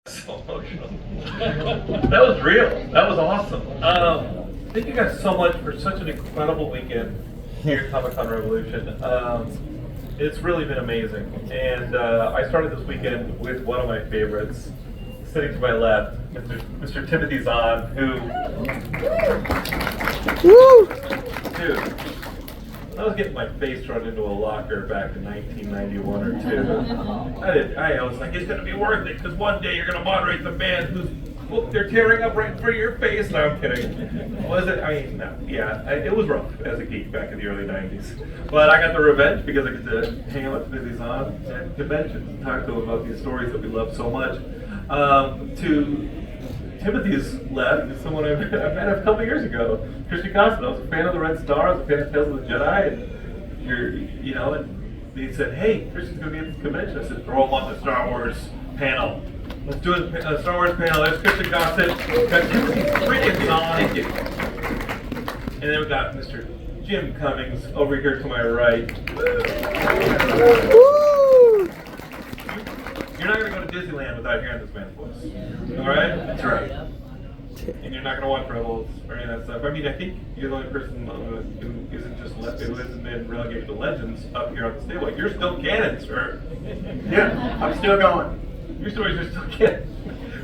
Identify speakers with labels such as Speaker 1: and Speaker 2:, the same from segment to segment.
Speaker 1: So emotional. That was real. That was awesome. Thank you guys so much for such an incredible weekend here at Comic Con Revolution. It's really been amazing. And I started this weekend with one of my favorites, sitting to my left, Mr. Timothy Zahn, who... Dude, I was getting my face thrown into a locker back in 1991 or two. I was like, it's going to be worth it, because one day you're going to moderate the band who's they're tearing up right in front of your face. No, I'm kidding. Was it? I mean, no. Yeah, it was rough as a geek back in the early 90s. But I got the revenge because I get to hang out with Timothy Zahn at conventions and talk to him about these stories that we love so much. To Timothy's left is someone I met a couple years ago, Christian Gossette. I was a fan of the Red Star, I was a fan of Tales of the Jedi, and and he said, "Hey, Christian's going to be at this convention." I said, "Throw him on the Star Wars panel. Let's do a Star Wars panel." There's Christian Gossette, got Timothy freaking Zahn, and then we got Mr. Jim Cummings over here to my right. You're not going to go to Disneyland without hearing this man's voice. All right? That's right. And you're not going to watch Rebels or any of that stuff. I mean, I think you're the only person who isn't just who hasn't been relegated to Legends up here on the stage. Like, you're still canon, sir.
Speaker 2: Yeah, I'm still going.
Speaker 1: Your stories are still canon.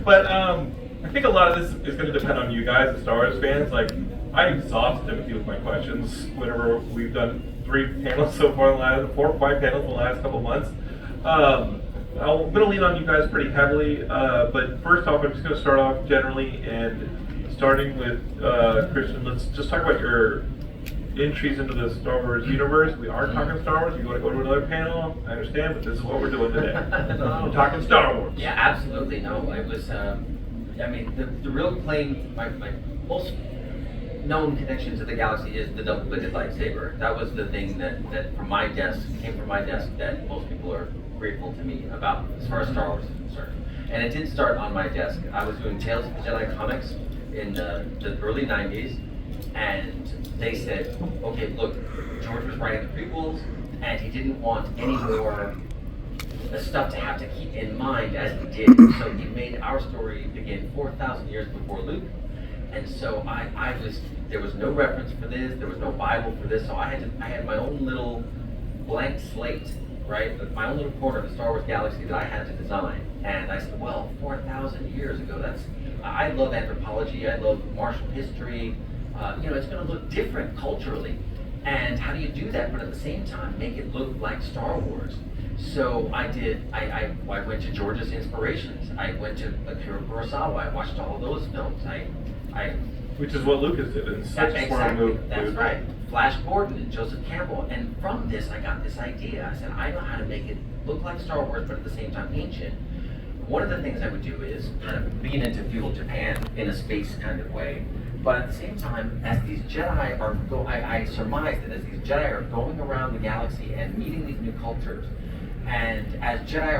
Speaker 1: But I think a lot of this is going to depend on you guys, the Star Wars fans. Like, I exhaust Timothy with my questions whenever we've done 3 panels so far, 4 or 5 panels in the last couple months. I'm going to lean on you guys pretty heavily, but first off, I'm just going to start off generally, and starting with Christian, let's just talk about your entries into the Star Wars universe. We are talking Star Wars. You want to go to another panel? I understand, but this is what we're doing today. We're talking Star Wars.
Speaker 3: Yeah, absolutely. No, it was, I mean, the real claim, my most known connection to the galaxy is the double-bladed lightsaber. That was the thing that came from my desk that most people are grateful to me about as far as Star Wars is concerned. And it did start on my desk. I was doing Tales of the Jedi comics in the early 90s, and they said, okay, look, George was writing the prequels, and he didn't want any more stuff to have to keep in mind as he did. So he made our story begin 4,000 years before Luke. And so there was no reference for this, there was no Bible for this, so I had my own little blank slate, right? My own little corner of the Star Wars galaxy that I had to design. And I said, well, 4,000 years ago, I love anthropology, I love martial history, it's gonna look different culturally. And how do you do that, but at the same time, make it look like Star Wars? So I went to George's inspirations. I went to Akira Kurosawa, I watched all of those films.
Speaker 1: Which is what Lucas did. It's such a smart move.
Speaker 3: That's right. Flash Gordon and Joseph Campbell. And from this, I got this idea. I said, I know how to make it look like Star Wars, but at the same time ancient. One of the things I would do is kind of lean into feudal Japan in a space kind of way. But at the same time, as these Jedi are I surmise that as these Jedi are going around the galaxy and meeting these new cultures, and as Jedi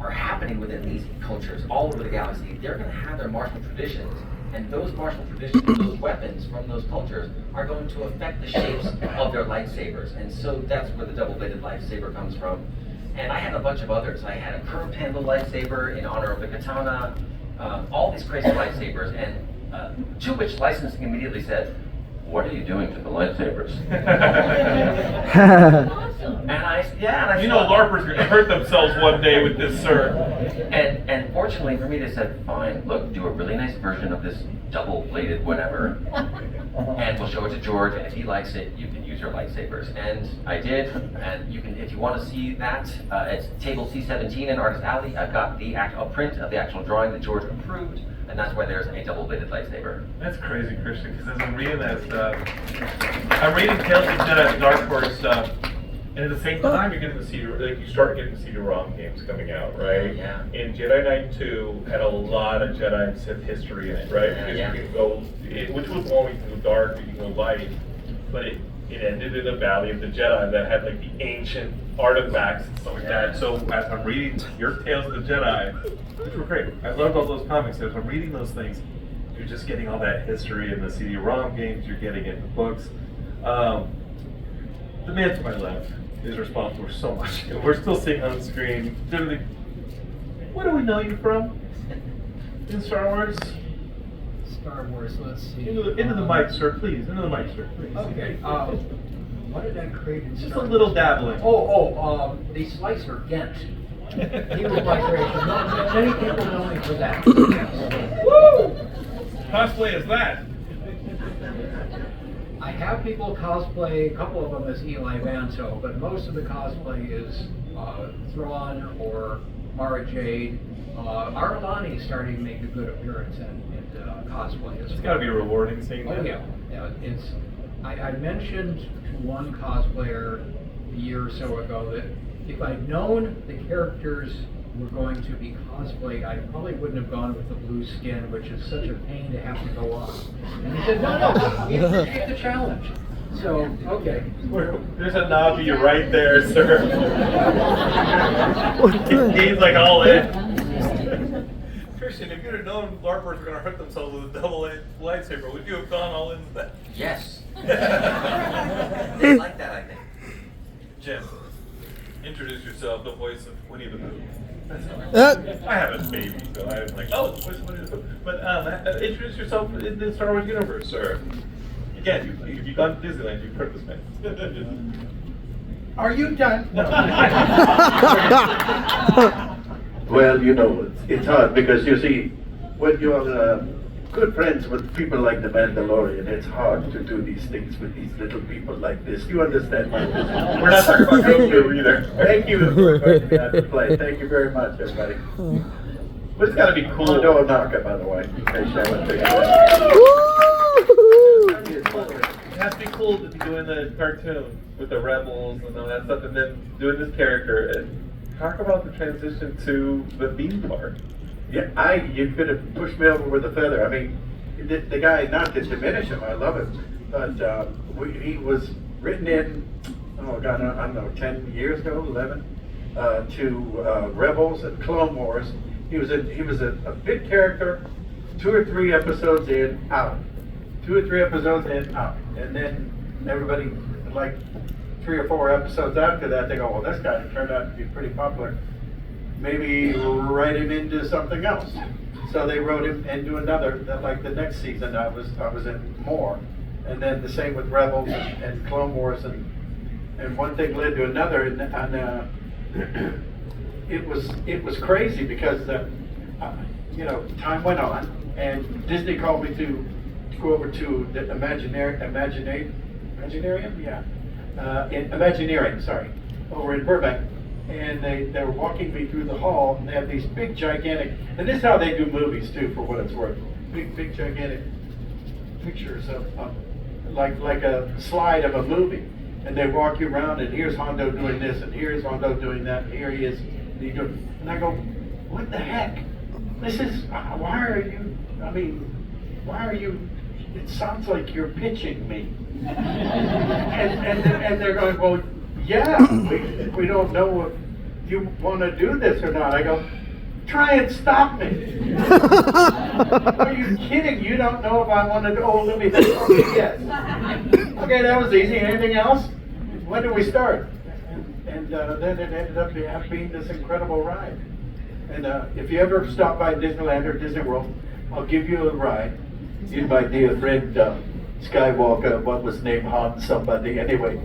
Speaker 3: are happening within these cultures all over the galaxy, they're going to have their martial traditions. And those martial traditions, those weapons from those cultures are going to affect the shapes of their lightsabers. And so that's where the double-bladed lightsaber comes from. And I had a bunch of others. I had a curved handle lightsaber in honor of the katana, all these crazy lightsabers. And to which licensing immediately said, "What are you doing to the lightsabers?" And I
Speaker 1: LARPers are going to hurt themselves one day with this, sir.
Speaker 3: And fortunately for me, they said, fine, look, do a really nice version of this double-bladed whatever, and we'll show it to George, and if he likes it, you can use your lightsabers. And I did, and you can, if you want to see that, it's table C17 in Artist Alley. I've got a print of the actual drawing that George approved, and that's why there's a double-bladed lightsaber.
Speaker 1: That's crazy, Christian, because as I'm reading that stuff, I'm reading Tales of the Jedi Dark Horse stuff, and at the same time, you're getting to see, you start getting to see the ROM games coming out, right?
Speaker 3: Yeah.
Speaker 1: And Jedi Knight 2 had a lot of Jedi and Sith history in it, right? Because you can go, which was one, you can go dark, you can go light, but it ended in a Valley of the Jedi that had like the ancient artifacts and stuff like that. So as I'm reading your Tales of the Jedi, which were great, I loved all those comics. As I'm reading those things, you're just getting all that history in the CD-ROM games. You're getting it in the books. The man to my left is responsible for so much. And we're still seeing on screen. What do we know you from? in Star Wars?
Speaker 4: Star Wars, let's see.
Speaker 1: Into the mic, sir, please. Into the mic, sir, please.
Speaker 4: Okay, what did I create in
Speaker 1: Just
Speaker 4: Star
Speaker 1: a
Speaker 4: Wars?
Speaker 1: little dabbling.
Speaker 4: The Slicer, Gent. He was my creation. Many people know me for that.
Speaker 1: Woo! Cosplay is that?
Speaker 4: I have people cosplay, a couple of them as Eli Vanto, but most of the cosplay is Thrawn or Mara Jade. Aralani is starting to make a good appearance in cosplay as well.
Speaker 1: It's got to be a rewarding scene.
Speaker 4: Oh yeah, it's. I mentioned to one cosplayer a year or so ago that if I'd known the characters were going to be cosplayed, I probably wouldn't have gone with the blue skin, which is such a pain to have to go on. And he said, no, we appreciate the challenge. So, okay.
Speaker 1: There's a Navi right there, sir. He's like all in. Christian, if you'd have known LARPers were going to hurt themselves with a double-edged lightsaber, would you have gone all into that?
Speaker 3: Yes. They like that, I think.
Speaker 1: Jim, introduce yourself, the voice of Winnie the Pooh. I have a baby, so I'm like, oh, the voice of Winnie the Pooh. But introduce yourself in the Star Wars universe, sir. Again, if you've gone to Disneyland, you've heard this man.
Speaker 2: Are you done? No. Well, you know, it's hard because you see, when you're good friends with people like the Mandalorian, it's hard to do these things with these little people like this. You understand my business?
Speaker 1: We're not talking about Goku either.
Speaker 2: Thank you for inviting me out to play. Thank you very much, everybody.
Speaker 1: But it's got to be cool.
Speaker 2: Hondo Ohnaka, by the way, in case I went to
Speaker 1: It has to be cool to be doing the cartoon with the rebels and all that stuff, and then doing this character. And talk about the transition to the theme park.
Speaker 2: Yeah, you could have pushed me over with a feather. I mean, the guy, not to diminish him, I love him, but he was written in, oh God, I don't know, 10 years ago, 11, to Rebels and Clone Wars. He was a big character, 2 or 3 episodes in, out. 2 or 3 episodes in, out. And then everybody, like 3 or 4 episodes after that, they go, well, this guy turned out to be pretty popular. Maybe write him into something else. So they wrote him into another, like the next season I was in more. And then the same with Rebels and Clone Wars, and one thing led to another, and it was crazy because you know, time went on, and Disney called me to go over to the Imaginarium, Imagineering, sorry, over in Burbank. And they were walking me through the hall, and they have these big, gigantic, and this is how they do movies too, for what it's worth. Big, gigantic pictures of like a slide of a movie. And they walk you around, and here's Hondo doing this, and here's Hondo doing that, and here he is. And I go, what the heck? This is, why are you, it sounds like you're pitching me. and they're going, well, yeah, we don't know if you want to do this or not. I go, try and stop me. Are you kidding? You don't know if I want to do, oh, let me think. Okay, yes. Okay, that was easy. Anything else? When do we start? And then it ended up being this incredible ride. And if you ever stop by Disneyland or Disney World, I'll give you a ride. In my dear friend Skywalker, what was named Han somebody. Anyway,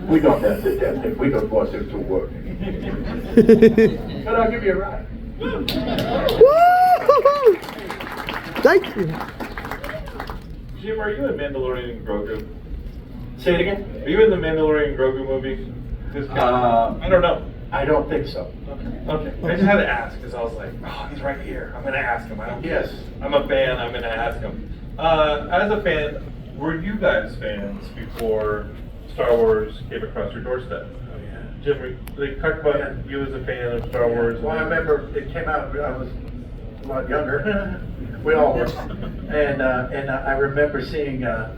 Speaker 2: we don't have to test it. We don't want it to work. But I'll give you a ride.
Speaker 5: Woo! Thank you.
Speaker 1: Jim, are you in Mandalorian and Grogu?
Speaker 2: Say it again?
Speaker 1: Are you in the Mandalorian and Grogu movie? I don't know.
Speaker 2: I don't think so.
Speaker 1: Okay. I just had to ask because I was like, oh, he's right here. I'm going to ask him. I don't
Speaker 2: Yes.
Speaker 1: I'm a fan. I'm going to ask him. As a fan, were you guys fans before Star Wars came across your doorstep?
Speaker 2: Oh, yeah.
Speaker 1: Jim, they talked about you as a fan of Star Wars.
Speaker 2: Well, I remember it came out, I was a lot younger. We all were. And I remember seeing and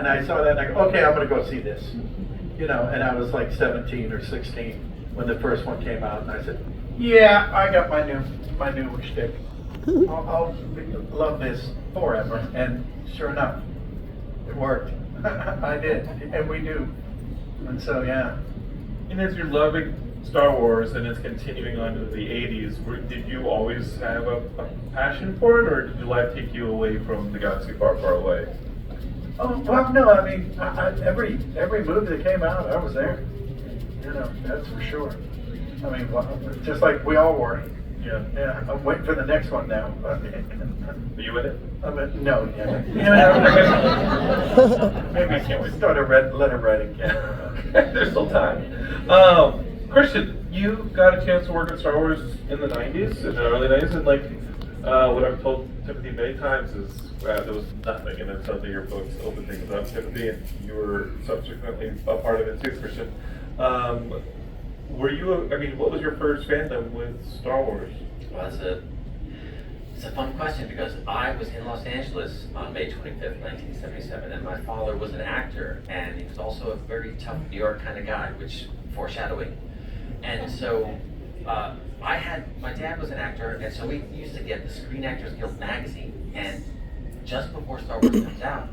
Speaker 2: I saw that and I go, okay, I'm going to go see this. You know, and I was like 17 or 16 when the first one came out, and I said, yeah, I got my new shtick. I'll love this forever. And sure enough, it worked. I did, and we do. And so, yeah.
Speaker 1: And as you're loving Star Wars and it's continuing on to the 80s, did you always have a passion for it, or did your life take you away from the galaxy far, far away?
Speaker 2: Oh, well, no, I mean, every movie that came out, I was there. You know, that's for sure. I mean, well, just like we all were.
Speaker 1: Yeah.
Speaker 2: Yeah, I'm waiting for the next one now.
Speaker 1: Are you in it?
Speaker 2: No, yeah. Maybe I can't start a letter writing campaign.
Speaker 1: There's still time. Christian, you got a chance to work on Star Wars in the 90s, in the early 90s, and like what I've told Timothy many times is there was nothing, and then suddenly your books opened things up, Timothy, and you were subsequently a part of it too, Christian. Were you, what was your first fandom with Star Wars?
Speaker 3: Well, it's a fun question because I was in Los Angeles on May 25th, 1977, and my father was an actor, and he was also a very tough New York kind of guy, which foreshadowing. And so my dad was an actor, and so we used to get the Screen Actors Guild magazine, and just before Star Wars comes out,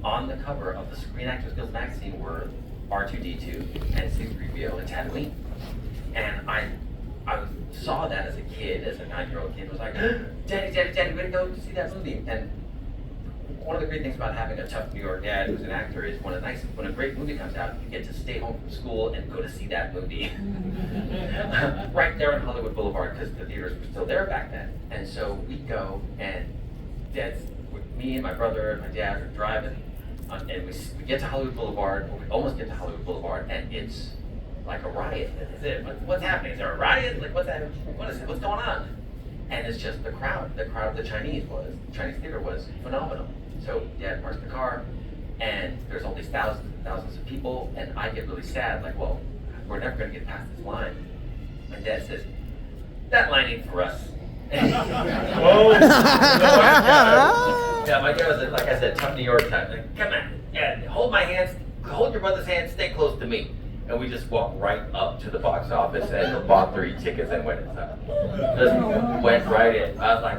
Speaker 3: on the cover of the Screen Actors Guild magazine were R2-D2 and C-3PO and Tatooine. And I saw that as a kid, as a 9-year-old kid, was like, Daddy, we're gonna go see that movie. And one of the great things about having a tough New York dad who's an actor is when a great movie comes out, you get to stay home from school and go to see that movie. Right there on Hollywood Boulevard, because the theaters were still there back then. And so we'd go, and me and my brother and my dad are driving, and we get to Hollywood Boulevard, or we almost get to Hollywood Boulevard, and it's like a riot. What's happening? Is there a riot? Like, what's that? What is it? What's going on? And it's just the crowd of the Chinese theater was phenomenal. So Dad parks the car, and there's all these thousands and thousands of people, and I get really sad, like, well, we're never going to get past this line. And Dad says, that line ain't for us.
Speaker 1: Oh,
Speaker 3: yeah, my dad was, like I said, tough New York type. Like, come on, yeah, hold my hands, hold your brother's hand, stay close to me. And we just walked right up to the box office and bought 3 tickets and went inside. Just went right in. I was like,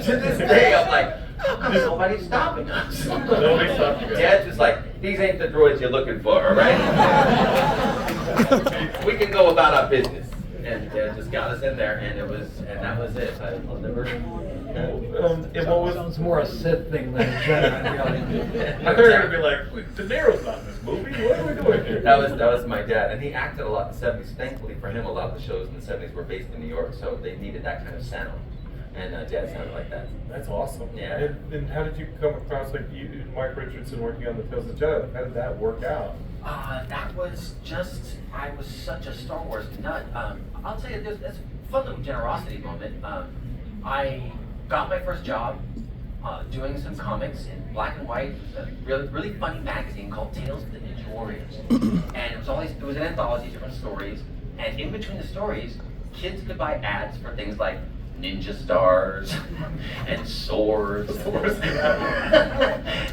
Speaker 3: to this day, I'm like, how come nobody's stopping us?
Speaker 1: Nobody's stopping us.
Speaker 3: Dad's just like, these ain't the droids you're looking for, all right? We can go about our business. And Dad just got us in there, and that was it. I'll never.
Speaker 4: Sounds more a Sith thing than a Jedi.
Speaker 1: I thought you were gonna be like, De Niro's not in this movie. What are we doing here?
Speaker 3: That was my dad, and he acted a lot in the 70s. Thankfully for him, a lot of the shows in the 70s were based in New York, so they needed that kind of sound. And Dad sounded like that.
Speaker 1: That's awesome.
Speaker 3: Yeah.
Speaker 1: And how did you come across Mike Richardson working on the Tales of the Jedi? How did that work out?
Speaker 3: That was just, I was such a Star Wars nut. I'll tell you, that's a fun little generosity moment. I got my first job doing some comics in black and white, a really funny magazine called Tales of the Ninja Warriors. And it was an anthology, different stories, and in between the stories, kids could buy ads for things like ninja stars and swords. And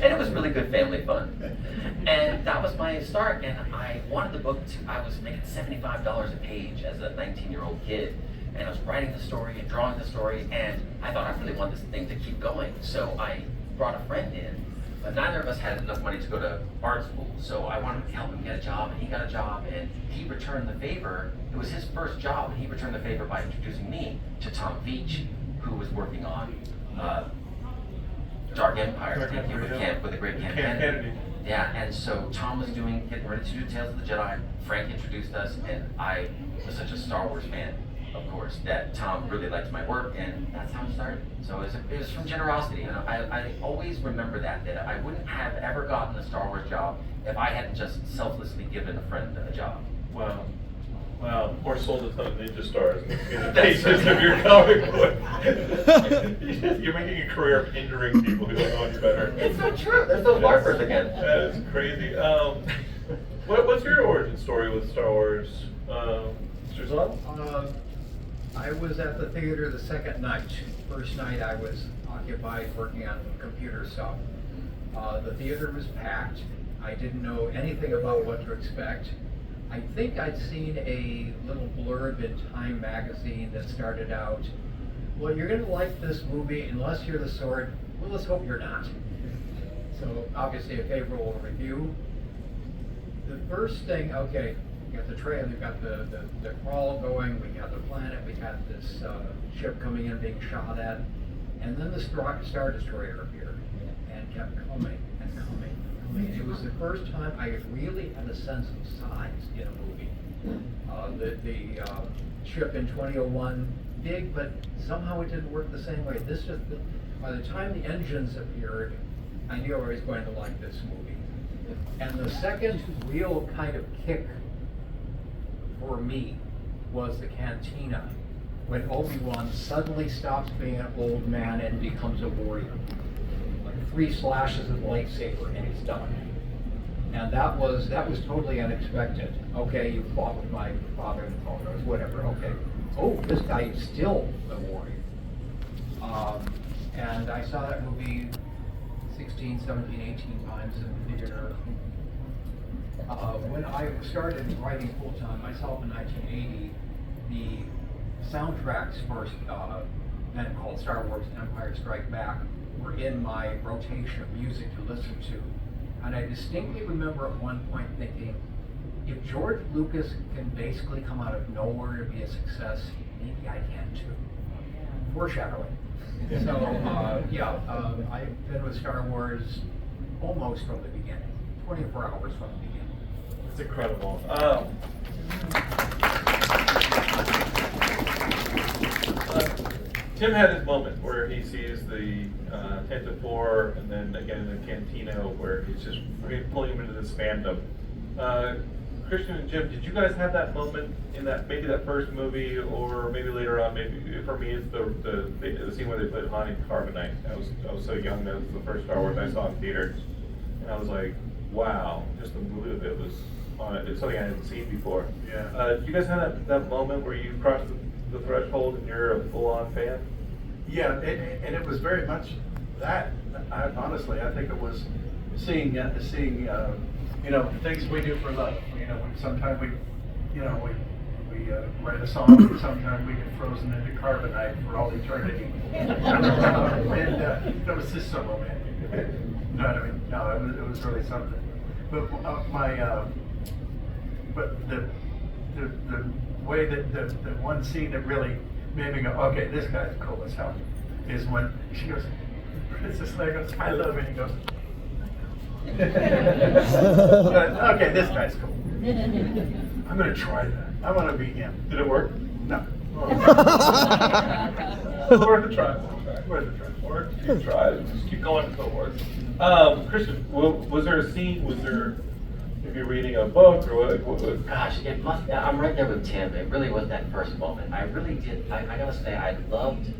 Speaker 3: it was really good family fun. And that was my start, and I wanted the book I was making $75 a page as a 19-year-old kid, and I was writing the story and drawing the story, and I thought I really want this thing to keep going. So I brought a friend in, but neither of us had enough money to go to art school, so I wanted to help him get a job, and he got a job, and he returned the favor. It was his first job, and he returned the favor by introducing me to Tom Veach, who was working on Dark Empire, with the great Ken Kennedy. Yeah, and so Tom was getting ready to do Tales of the Jedi. Frank introduced us, and I was such a Star Wars fan, of course, that Tom really liked my work, and that's how it started. So it was from generosity, and I always remember that I wouldn't have ever gotten a Star Wars job if I hadn't just selflessly given a friend a job.
Speaker 1: Wow. Or sold a ton of ninja stars in the pages of your comic book. You're making a career of injuring people who don't know any better.
Speaker 3: It's so true. There's those LARPers again.
Speaker 1: That is crazy. What's your origin story with Star Wars, Mr. Zahn?
Speaker 4: I was at the theater the second night. First night I was occupied working on computer stuff. The theater was packed. I didn't know anything about what to expect. I think I'd seen a little blurb in Time magazine that started out, well, you're going to like this movie unless you're the sword. Well, let's hope you're not. So obviously a favorable review. The first thing, okay, got the trail, we've got the crawl going, we got the planet, we got this ship coming in being shot at, and then the Star Destroyer appeared and kept coming and coming and coming. It was the first time I really had a sense of size in a movie. The ship in 2001, big, but somehow it didn't work the same way. This just, by the time the engines appeared, I knew I was going to like this movie. And the second real kind of kick for me was the cantina, when Obi-Wan suddenly stops being an old man and becomes a warrior. Like 3 slashes of the lightsaber and he's done. And that was totally unexpected. Okay, you fought with my father in the photos, whatever, okay. Oh, this guy is still a warrior. And I saw that movie 16, 17, 18 times in the theater. When I started writing full-time myself in 1980, the soundtracks for then called Star Wars Empire Strike Back were in my rotation of music to listen to. And I distinctly remember at one point thinking, if George Lucas can basically come out of nowhere to be a success, maybe I can too. Foreshadowing. So, I've been with Star Wars almost from the beginning, 24 hours from the beginning.
Speaker 1: It's incredible. Tim had his moment where he sees the Tantive 4 and then again in the Cantina where he's just pulling him into this fandom. Christian and Jim, did you guys have that moment in that maybe that first movie or maybe later on? Maybe for me it's the scene where they played Han in Carbonite. I was so young, that was the first Star Wars I saw in theater, and I was like, wow, just the mood of it was on it. It's something I hadn't seen before.
Speaker 2: Yeah.
Speaker 1: Did you guys have that moment where you crossed the threshold and you're a full-on fan?
Speaker 2: Yeah, and it was very much that. Honestly, I think it was seeing things we do for love. Sometimes we write a song, and sometimes we get frozen into carbonite for all eternity. And that was just so romantic. You know what I mean? No, it was really something. But but the way that the one scene that really made me go, okay, this guy's cool as hell, is when she goes, Princess Leia goes, I love it. He goes, okay, this guy's cool. I'm gonna try that. I want to be him.
Speaker 1: Did it work?
Speaker 2: No.
Speaker 1: Worth a try. Worth a try. Worth a try. Just keep going until it works. Christian, was there a scene? Was there? If you're reading a book or what?
Speaker 3: Gosh, it must. I'm right there with Tim. It really was that first moment. I really did. I gotta say, I loved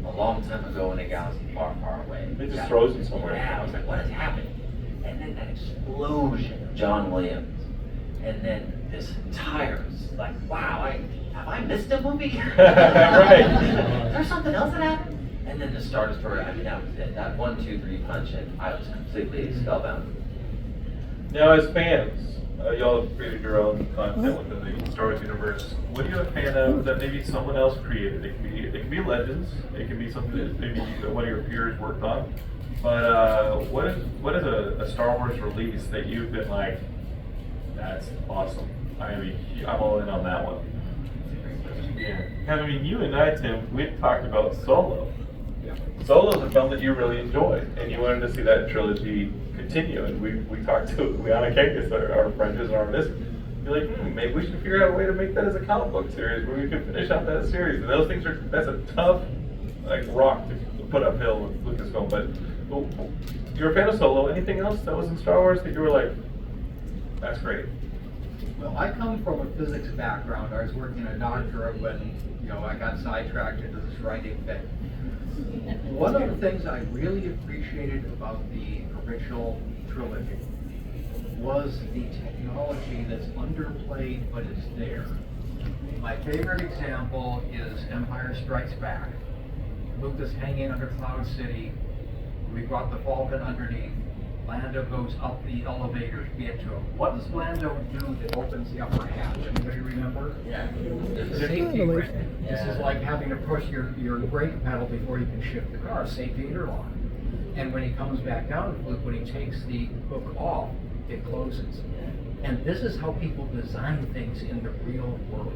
Speaker 3: a long time ago in a galaxy far, far away.
Speaker 1: It just throws you somewhere.
Speaker 3: Yeah, I was like, what is happening? And then that explosion of John Williams, and then this tires. Like, wow, have I missed a movie?
Speaker 1: Right.
Speaker 3: There's something else that happened. And then the Star Destroyer. I mean, that was it. That 1, 2, 3 punch, and I was completely spellbound.
Speaker 1: Now, as fans, y'all have created your own content within the Star Wars universe. What are you a fan of that maybe someone else created? It can be legends. It can be something that maybe one of your peers worked on. But what is a Star Wars release that you've been like, that's awesome? I'm all in on that one. Yeah. I mean, you and I, Tim, we talked about Solo. Solo's a film that you really enjoyed, and you wanted to see that trilogy continue. And we talked to Liana Kangas, our friend who's an artist. You're like, maybe we should figure out a way to make that as a comic book series where we can finish out that series. And those things that's a tough rock to put uphill with Lucasfilm. But you're a fan of Solo. Anything else that was in Star Wars that you were like, that's great?
Speaker 4: Well, I come from a physics background. I was working a doctorate when I got sidetracked into this writing thing. One of the things I really appreciated about the original trilogy was the technology that's underplayed, but it's there. My favorite example is Empire Strikes Back. Lucas hanging under Cloud City. We've got the Falcon underneath. Lando goes up the elevator to get to him. What does Lando do that opens the upper hatch? Anybody remember?
Speaker 3: Yeah.
Speaker 4: The safety brake. This is like having to push your brake pedal before you can shift the car, safety interlock. And when he comes back down, when he takes the hook off, it closes. And this is how people design things in the real world.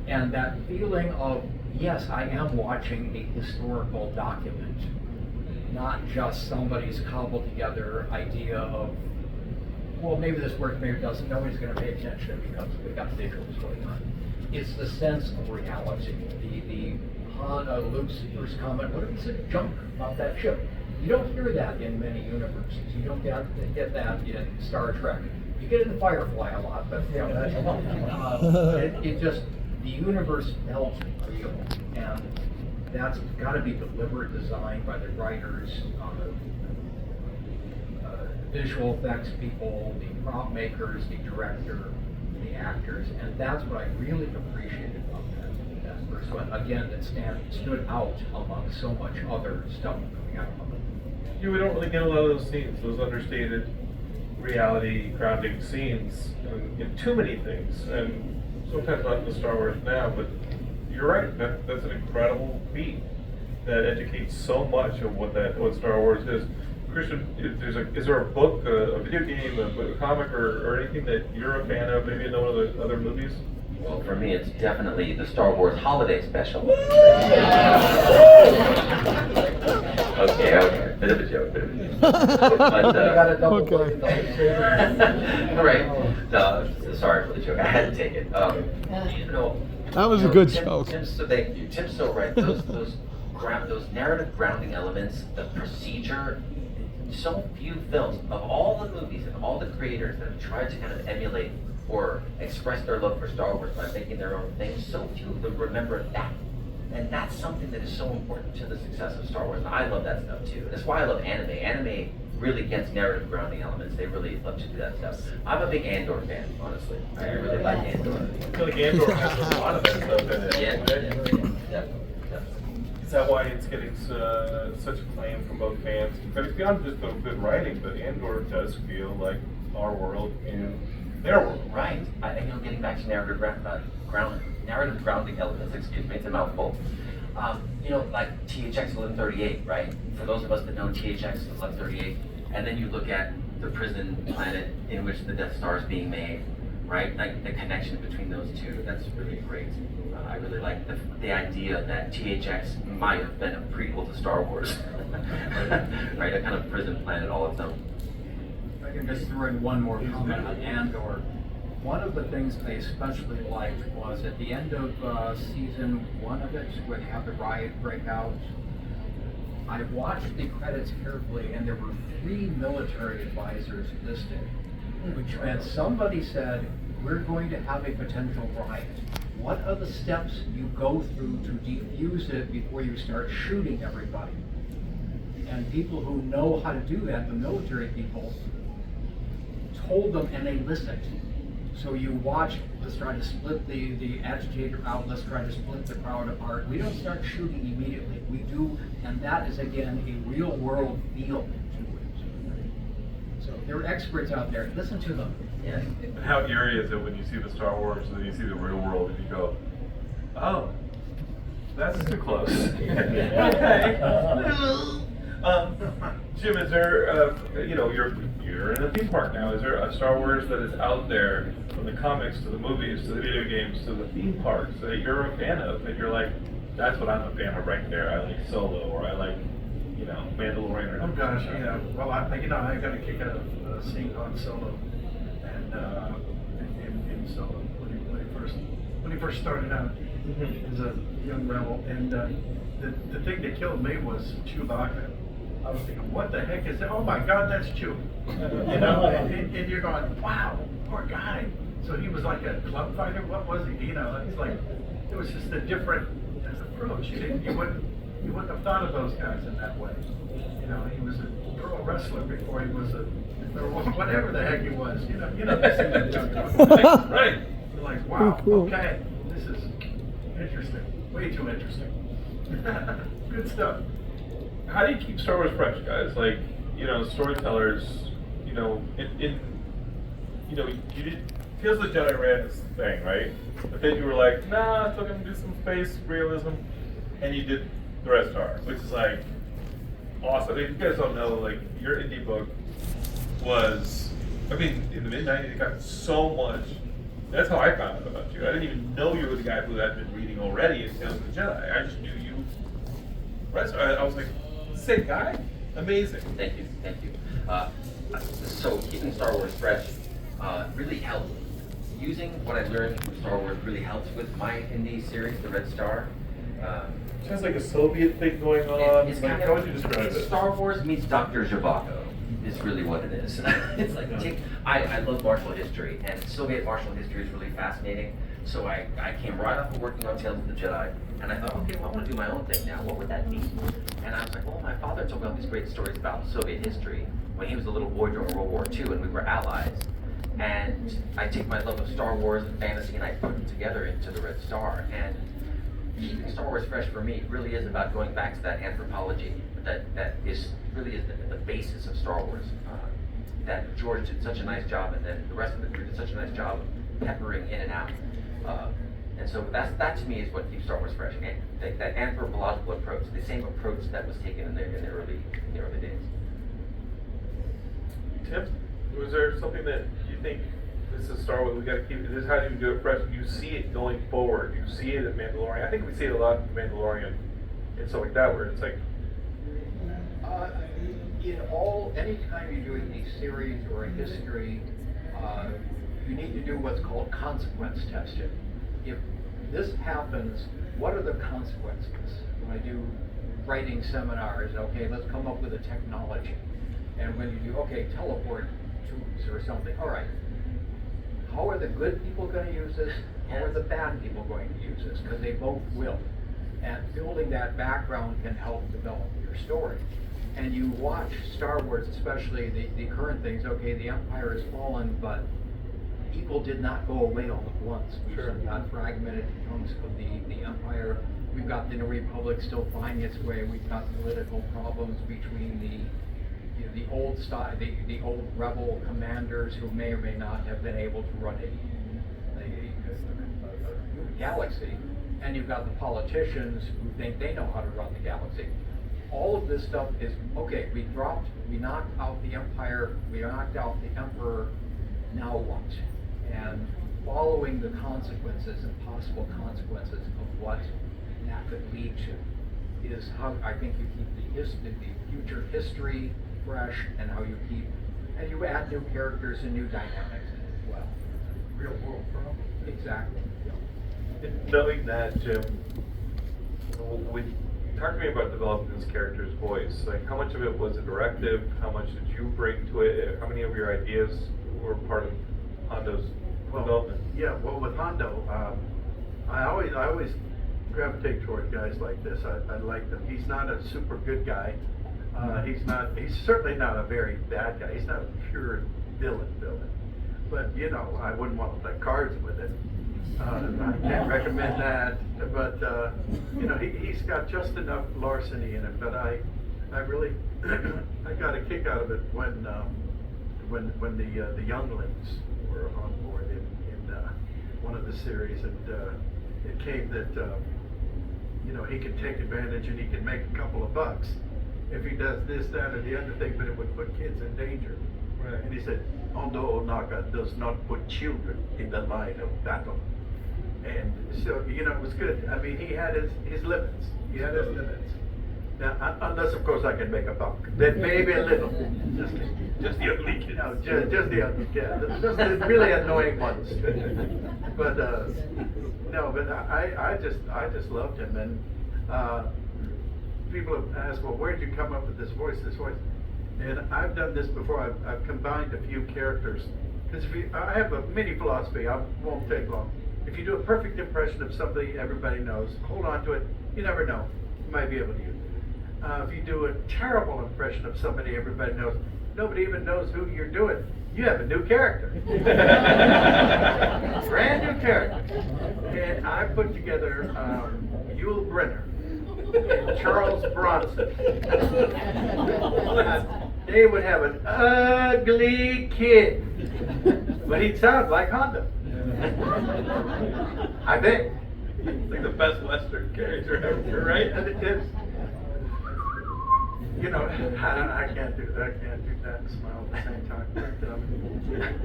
Speaker 4: And that feeling of, yes, I am watching a historical document, not just somebody's cobbled together idea of, well, maybe this works, maybe it doesn't, nobody's going to pay attention because we've got visuals going on. It's the sense of reality. The Luke's first comment, what if he said junk about that ship? You don't hear that in many universes. You don't get that in Star Trek. You get it in Firefly a lot, but you know, that's a lot. It just, the universe felt real, and that's got to be deliberate design by the writers, visual effects people, the prop makers, the director, the actors, and that's what I really appreciated about that first one. Again, it stood out among so much other stuff coming out of it.
Speaker 1: Yeah, we don't really get a lot of those scenes, those understated reality grounding scenes in too many things, and sometimes not in the Star Wars now, but you're right, that's an incredible feat that educates so much of what Star Wars is. Christian, is there a book, a video game, a comic, or anything that you're a fan of, maybe in one of the other movies?
Speaker 3: Well, for me, it's definitely the Star Wars Holiday Special. Okay, bit of a joke. But, right. Sorry for the joke. I had to take it.
Speaker 5: That was a good
Speaker 3: Tim,
Speaker 5: joke.
Speaker 3: Thank you. Tim's so right. Those narrative grounding elements, the procedure. So few films of all the movies and all the creators that have tried to kind of emulate or express their love for Star Wars by making their own things. So few of them remember that. And that's something that is so important to the success of Star Wars. And I love that stuff too. That's why I love anime. Anime really gets narrative grounding elements. They really love to do that stuff. I'm a big Andor fan, honestly. I really like Andor.
Speaker 1: I feel like Andor has a lot of that stuff in it.
Speaker 3: Yeah.
Speaker 1: Is that why it's getting such acclaim from both fans? But it's beyond just the good writing, but Andor does feel like our world in their world.
Speaker 3: Right. Getting back to narrative grounding elements, excuse me, it's a mouthful. Like THX 1138, right? For those of us that know THX 1138, and then you look at the prison planet in which the Death Star is being made, right? Like the connection between those two, that's really great. I really like the idea that THX might have been a prequel to Star Wars, right? A kind of prison planet all its own.
Speaker 4: I can just throw in one more comment on Andor. One of the things I especially liked was at the end of season 1 of it, when they have the riot break out, I watched the credits carefully, and there were 3 military advisors listed, which meant somebody said, we're going to have a potential riot. What are the steps you go through to defuse it before you start shooting everybody? And people who know how to do that, the military people, told them, and they listened. So you watch, let's try to split the agitator out, let's try to split the crowd apart. We don't start shooting immediately. We do, and that is again a real world feel to it. So there are experts out there, listen to them.
Speaker 3: Yeah.
Speaker 1: And how eerie is it when you see the Star Wars and then you see the real world and you go, oh, that's too close. Okay. Jim, is there, you're in a theme park now. Is there a Star Wars that is out there, from the comics to the movies to the video games to the theme parks, that you're a fan of, that you're like, that's what I'm a fan of right there. I like Solo, or I like, Mandalorian. Or
Speaker 2: Oh gosh, yeah. Well, I got a kick out of seeing Han Solo, and in Solo when he first started out as a young rebel, and the thing that killed me was Chewbacca. I was thinking, what the heck is that? Oh my God, that's Chew. And you're going, wow, poor guy. So he was like a club fighter. What was he? It's like it was just a different approach. You wouldn't have thought of those guys in that way. He was a pro wrestler before he was or whatever the heck he was.
Speaker 1: Right.
Speaker 2: You're like, wow,
Speaker 5: cool.
Speaker 2: okay, this is interesting. Way too interesting. Good stuff.
Speaker 1: How do you keep Star Wars fresh, guys? Like, storytellers, you did, feels like Jedi ran this thing, right? But then you were like, nah, still gonna do some space realism, and you did the Red Star, which is like awesome. If you guys don't know, like, your indie book was I mean, in the mid-90s, it got so much. That's how I found out about you. I didn't even know you were the guy who had been reading already in Tales of the Jedi. I just knew you. Right, so I was like, same guy? Amazing.
Speaker 3: Thank you, thank you. So keeping Star Wars fresh really helped. Using what I learned from Star Wars really helps with my indie series, The Red Star.
Speaker 1: Sounds like a Soviet thing going on.
Speaker 3: It's
Speaker 1: Like,
Speaker 3: kind
Speaker 1: how
Speaker 3: of,
Speaker 1: would you describe it?
Speaker 3: Star Wars meets Dr. Zhivago is really what it is. It's like, I love martial history, and Soviet martial history is really fascinating. So I came right off of working on Tales of the Jedi, and I thought, okay, well, I want to do my own thing now. What would that mean? And I was like, well, my father told me all these great stories about Soviet history when he was a little boy during World War II, and we were allies. And I take my love of Star Wars and fantasy, and I put them together into the Red Star. And keeping Star Wars fresh for me really is about going back to that anthropology that really is the basis of Star Wars. That George did such a nice job, and then the rest of the crew did such a nice job of peppering in and out. And so that to me is what keeps Star Wars fresh. And that anthropological approach, the same approach that was taken in the early days.
Speaker 1: Tim, was there something that you think this is Star Wars, we gotta keep, this is how do you do it fresh? You see it going forward, you see it in Mandalorian. I think we see it a lot in Mandalorian and stuff like that, where it's like,
Speaker 4: Anytime you're doing a series or a history, you need to do what's called consequence testing. If this happens, what are the consequences? When I do writing seminars, okay, let's come up with a technology. And when you do, okay, teleport tubes or something, all right, how are the good people going to use this? How are the bad people going to use this? Because they both will. And building that background can help develop your story. And you watch Star Wars, especially the current things, okay, the Empire has fallen, but people did not go away all at once. We've got fragmented chunks of the Empire. We've got the New Republic still finding its way. We've got political problems between the old style, the old rebel commanders who may or may not have been able to run a galaxy, and you've got the politicians who think they know how to run the galaxy. All of this stuff is, okay, we knocked out the Empire, we knocked out the Emperor, now what? And following the consequences and possible consequences of what that could lead to is how I think you keep the future history fresh, and how you you add new characters and new dynamics in it as well.
Speaker 2: Real world problem.
Speaker 4: Exactly.
Speaker 1: and knowing that, Jim, talk to me about developing this character's voice. Like, how much of it was a directive? How much did you bring to it? How many of your ideas were part of Hondo's development?
Speaker 2: Yeah, well, with Hondo, I always gravitate toward guys like this. I like them. He's not a super good guy. He's certainly not a very bad guy. He's not a pure villain. But, you know, I wouldn't want to play cards with him. I can't recommend that. But, you know, he's got just enough larceny in him. But I really, I got a kick out of it when the younglings were on board in one of the series, and it came that you know, he could take advantage and he could make a couple of bucks if he does this, that, or the other thing, but it would put kids in danger.
Speaker 1: Right.
Speaker 2: And he said, Hondo Ohnaka does not put children in the line of battle. And so, you know, it was good. I mean, he had his limits. He had his limits. Now, unless, of course, I can make a buck. Then maybe a little. Just the ugly kids. No, just the ugly kids. Just the really annoying ones. But, no, but I just loved him. And people have asked, well, where did you come up with this voice? And I've done this before. I've combined a few characters. Because I have a mini philosophy. I won't take long. If you do a perfect impression of somebody everybody knows, hold on to it. You never know. You might be able to use it. If you do a terrible impression of somebody everybody knows, nobody even knows who you're doing. You have a new character. Brand new character. And I put together Yul Brynner and Charles Bronson. They would have an ugly kid, but he'd sound like Hondo. I think.
Speaker 1: It's like the best Western character ever, right?
Speaker 2: And you know, I can't do that and smile at the same time.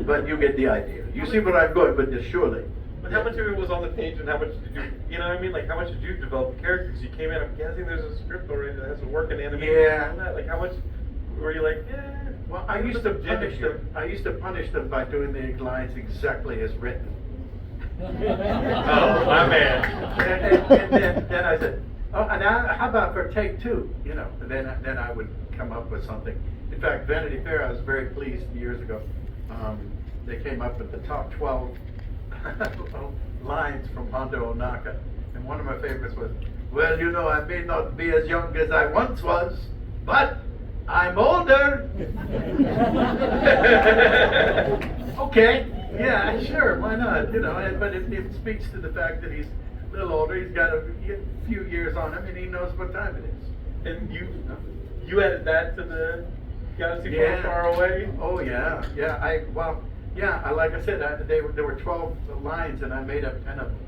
Speaker 2: But you get the idea. You see what I'm going with this, surely.
Speaker 1: But how much of it was on the page and how much did you know what I mean? Like how much did you develop the characters? You came in, I'm guessing there's a script already that has a working animation.
Speaker 2: Yeah.
Speaker 1: And that. Like how much were you like, yeah?
Speaker 2: Well, I used to punish them by doing the lines exactly as written.
Speaker 1: Oh, my man.
Speaker 2: And then I said, oh, and how about for take two? You know, and then I would come up with something. In fact, Vanity Fair, I was very pleased years ago. They came up with the top 12 lines from Hondo Ohnaka. And one of my favorites was, well, you know, I may not be as young as I once was, but I'm older. Okay, yeah, sure, why not? You know, but it speaks to the fact that he's a little older. He's got a few years on him, and he knows what time it is.
Speaker 1: And you added that to the Galaxy Far Away?
Speaker 2: Oh yeah, yeah. Like I said, there were 12 lines, and I made up 10 of them.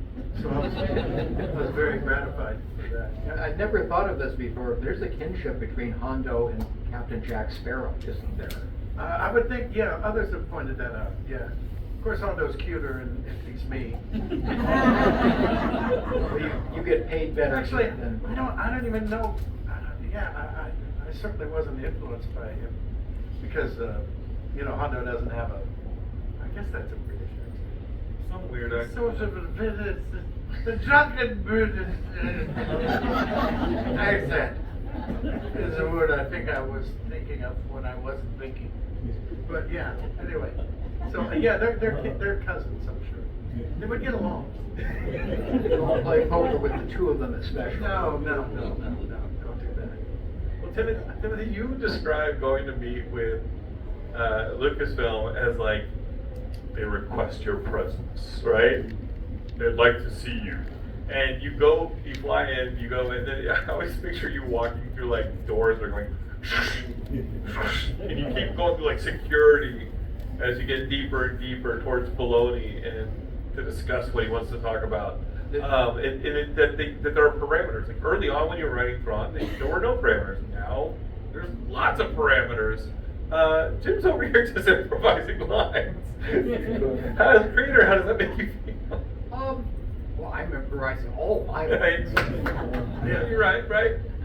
Speaker 2: So I was very gratified for that.
Speaker 4: I'd never thought of this before. There's a kinship between Hondo and Captain Jack Sparrow, isn't there?
Speaker 2: I would think, yeah, others have pointed that out, yeah. Of course, Hondo's cuter and he's me.
Speaker 4: You get paid better.
Speaker 2: Actually,
Speaker 4: than
Speaker 2: I don't even know. I certainly wasn't influenced by him because, you know, Hondo doesn't have I guess that's a British accent.
Speaker 1: Some weird accent.
Speaker 2: Sort of the drunken British accent is a word I think I was thinking of when I wasn't thinking. But yeah, anyway. So yeah, they're cousins, I'm sure. They would get along.
Speaker 4: You don't play poker with the two of them especially.
Speaker 2: No, don't do that.
Speaker 1: Well, Timothy, you described going to meet with Lucasfilm as like, they request your presence, right? They'd like to see you. And you fly in, you go, and then I always picture you walking through like doors that are going, and you keep going through like security as you get deeper and deeper towards Filoni and to discuss what he wants to talk about. That there are parameters. Like early on when you were writing Thrawn, there were no parameters. Now there's lots of parameters. Jim's over here just improvising lines. As a creator, how does that make you feel?
Speaker 4: Well, I'm improvising all my
Speaker 1: Right.
Speaker 4: lines.
Speaker 1: Yeah, you're right.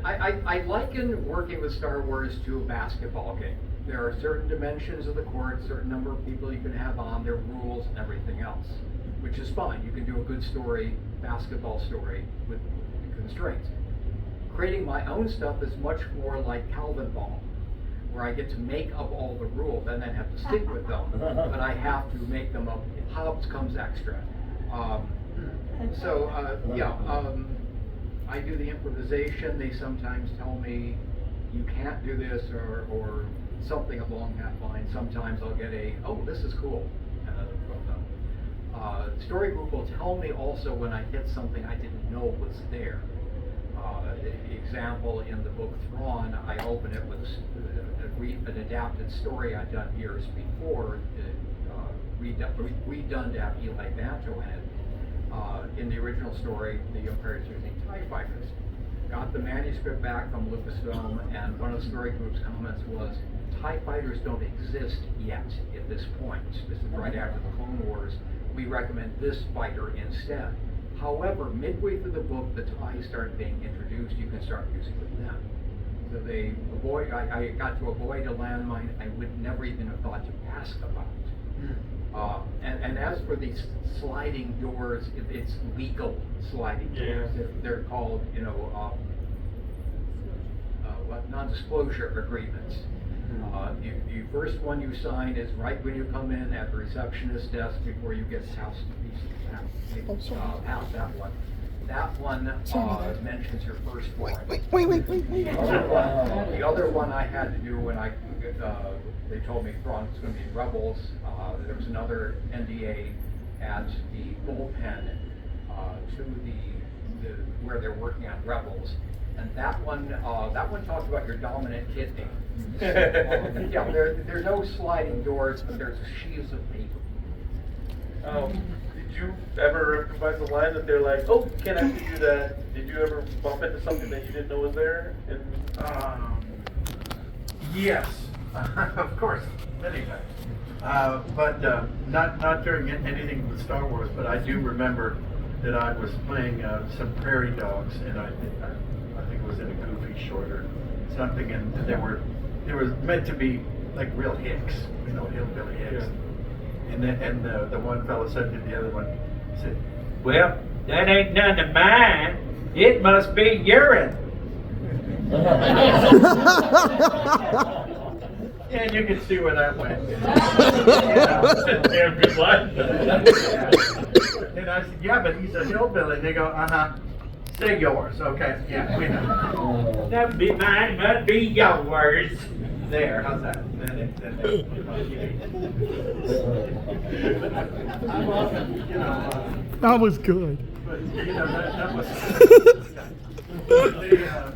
Speaker 4: I liken working with Star Wars to a basketball game. There are certain dimensions of the court, certain number of people you can have on, there are rules and everything else, which is fine. You can do a good story, basketball story, with constraints. Creating my own stuff is much more like Calvin Ball, where I get to make up all the rules and then have to stick with them, but I have to make them up. Hobbs comes extra. I do the improvisation. They sometimes tell me you can't do this or something along that line. Sometimes I'll get oh, this is cool. Story group will tell me also when I hit something I didn't know was there. Example, in the book Thrawn, I open it with an adapted story I'd done years before, redone to have Eli Banto in it. In the original story, the Empire's using TIE fighters. Got the manuscript back from Lucasfilm, and one of the story group's comments was, TIE fighters don't exist yet at this point. This is right after the Clone Wars. We recommend this fighter instead. However, midway through the book, the TIEs start being introduced. You can start using them. So I got to avoid a landmine I would never even have thought to ask about. And as for these sliding doors, it's legal sliding doors. They're called, non-disclosure agreements. The first one you sign is right when you come in at the receptionist desk before you get past that one. That one mentions your first one.
Speaker 5: Wait.
Speaker 4: The other one I had to do when they told me Thrawn was going to be Rebels. There was another NDA at the bullpen to the where they're working on Rebels, and that one talked about your dominant kidney. There's no sliding doors, but there's sheaves of paper.
Speaker 1: Did you ever improvise a line that they're like, oh, you can't actually do that? Did you ever bump into something that you didn't know was there?
Speaker 2: Yes, of course, many times. But not during anything with Star Wars. But I do remember that I was playing some prairie dogs, and I think it was in a Goofy short or something, and they were meant to be like real hicks, you know, hillbilly hicks.
Speaker 1: Yeah.
Speaker 2: And the one fellow said to the other one, he said, "Well, that ain't none of mine. It must be urine." And you can see where that went.
Speaker 1: That's a damn good line.
Speaker 2: And I said, "Yeah, but he's a hillbilly." And they go, "Uh-huh. Say yours." "Okay, yeah, we know." "That'd be mine, that'd be yours." There, how's that?
Speaker 5: That was good.
Speaker 2: But, you know, that was...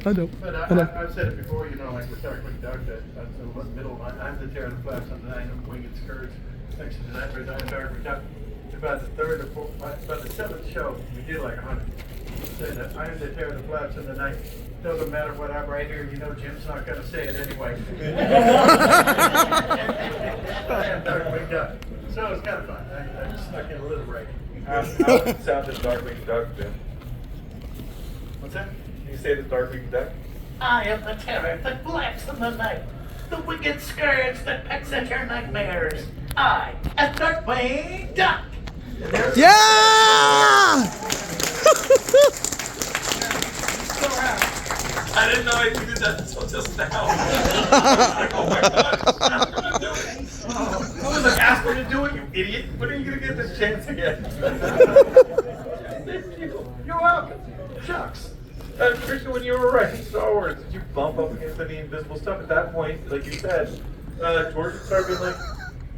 Speaker 5: I know.
Speaker 2: But
Speaker 5: I know.
Speaker 2: I've said it before, you know, like the Darkwing Duck, that's the middle line. I'm the tear the flaps on the 9 winged skirts. Next to that, there's that Darkwing Duck. About the third or fourth, about the 7th show, we did like 100. Said that I'm the tear the flaps in the night. Doesn't matter what I'm right here, you know Jim's not going to say it anyway. And Darkwing Duck. So it was kind of fun. I snuck in a little break.
Speaker 1: How does it sound as Darkwing Duck, Jim?
Speaker 2: What's that?
Speaker 1: Can you say the Darkwing Duck?
Speaker 6: I am the terror that flaps in the night, the wicked scourge that pecks at your nightmares. I am Darkwing Duck.
Speaker 5: Yeah!
Speaker 1: I didn't know I did that until just now. I was like, oh my god, ask her to do it. I was like, ask her to do it, you idiot. When are you going to get this chance again? Thank you.
Speaker 2: You're welcome. Shucks.
Speaker 1: Christian, when you were writing Star Wars, did you bump up against any invisible stuff at that point? Like you said, George started being like,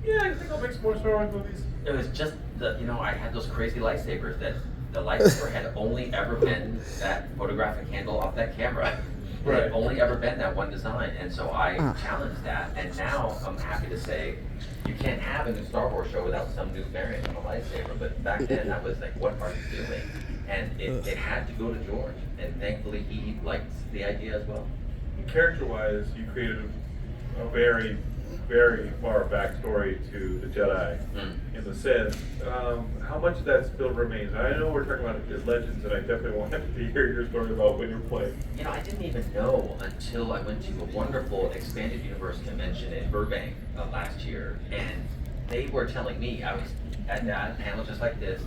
Speaker 1: yeah, I think I'll make some more Star Wars movies.
Speaker 3: It was just I had those crazy lightsabers that the lightsaber had only ever been that photographic handle off that camera. It had only ever been that one design, and so I challenged that. And now I'm happy to say you can't have a new Star Wars show without some new variant of a lightsaber. But back then, that was like, what are you doing? And it had to go to George, and thankfully he liked the idea as well.
Speaker 1: Character-wise, you created a very, very far backstory to the Jedi in the Sith. How much of that still remains? I know we're talking about Legends, and I definitely wanted to hear your story about when you're playing.
Speaker 3: You know, I didn't even know until I went to a wonderful expanded universe convention in Burbank last year, and they were telling me, I was at a panel just like this,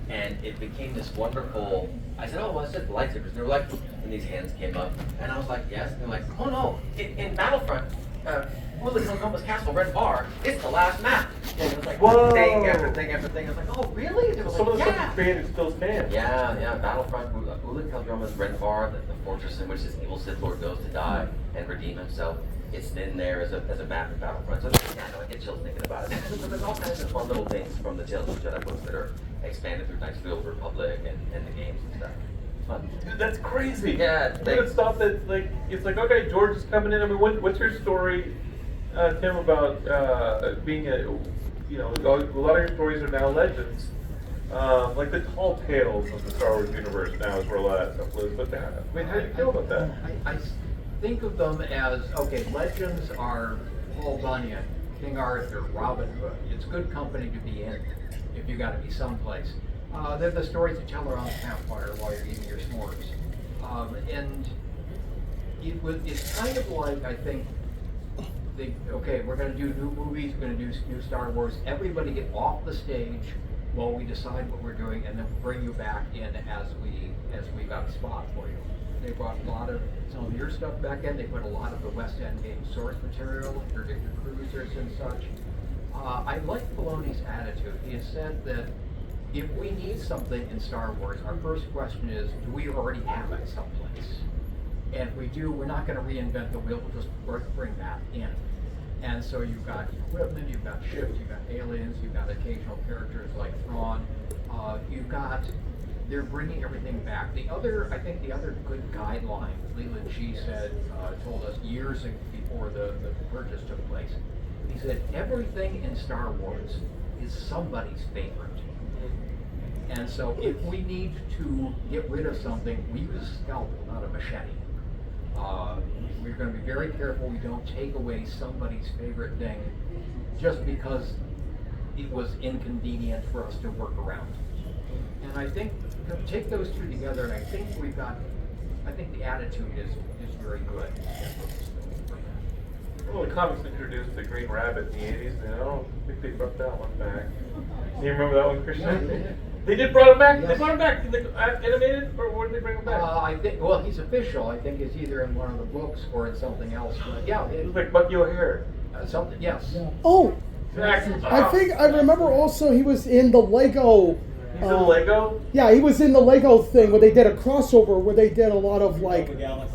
Speaker 3: and it became this wonderful, I said, oh, well, I said the lightsabers. And they were like, and these hands came up, and I was like, yes. And they're like, oh no, in Battlefront, Willis Castle, Red Bar, it's the last map. And it was like,
Speaker 1: whoa,
Speaker 3: thing after thing after thing. I was like, oh, really? And it was
Speaker 1: some
Speaker 3: like,
Speaker 1: of the stuff you created still stands.
Speaker 3: Yeah, Battlefront, Ulukhel Red Bar, the fortress in which this evil Sith Lord goes to die and redeem himself. It's in there as a map of Battlefront. So yeah, I know, I get chills thinking about it. So there's all kinds of fun little things from the Tales of the Jedi books that are expanded through Knights of the Old Republic and the games and stuff. It's fun.
Speaker 1: Dude, that's crazy.
Speaker 3: Yeah,
Speaker 1: it's stuff that it's like, okay, George is coming in. I mean, what's your story, Tim, about being a lot of your stories are now legends. Like the tall tales of the Star Wars universe now is where a lot of that stuff lives. But I mean, how do you feel about that?
Speaker 4: I think of them as, okay, legends are Paul Bunyan, King Arthur, Robin Hood. It's good company to be in if you got to be someplace. They're the stories you tell around the campfire while you're eating your s'mores. And it's kind of like, I think, okay, we're going to do new movies, we're going to do new Star Wars. Everybody get off the stage while we decide what we're doing, and then bring you back in as we got a spot for you. They brought a lot of some of your stuff back in. They put a lot of the West End game source material, your Victor Cruisers and such. I like Filoni's attitude. He has said that if we need something in Star Wars, our first question is, do we already have it someplace? And if we do, we're not going to reinvent the wheel. We'll just bring that in. And so you've got equipment, you've got ships, you've got aliens, you've got occasional characters like Thrawn. They're bringing everything back. I think the other good guideline Leland Shee said, told us years before the purchase took place. He said, everything in Star Wars is somebody's favorite. And so if we need to get rid of something, we use a scalpel, not a machete. We're going to be very careful we don't take away somebody's favorite thing just because it was inconvenient for us to work around. And I think, take those two together, and I think the attitude is very good.
Speaker 1: Well, the comics introduced the Green Rabbit in the 80s, and I don't think they brought that one back. Do you remember that one, Christian? They did brought him back?
Speaker 4: Yes.
Speaker 1: They brought him back? Did they animated, or when did they bring him back?
Speaker 4: I think, well, he's official. I think it's either in one of the books or in something else. But yeah,
Speaker 1: It was like Bucky O'Hare.
Speaker 4: something, yes.
Speaker 5: Oh,
Speaker 1: Exactly.
Speaker 5: I think I remember also he was in the Lego.
Speaker 1: He's in Lego?
Speaker 5: Yeah, he was in the Lego thing where they did a crossover where they did a lot of like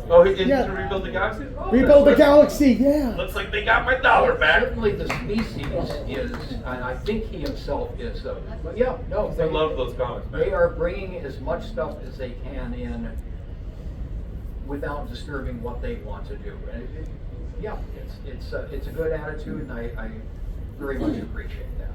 Speaker 1: Oh, he did
Speaker 5: Yeah.
Speaker 1: to rebuild the galaxy? Oh,
Speaker 5: rebuild the
Speaker 1: that's-
Speaker 5: galaxy. Yeah.
Speaker 1: Looks like they got my dollar back.
Speaker 4: Certainly the species is, and I think he himself is, but yeah, no.
Speaker 1: I love those comics, man.
Speaker 4: They are bringing as much stuff as they can in without disturbing what they want to do. And yeah, it's a good attitude, and I very much appreciate that.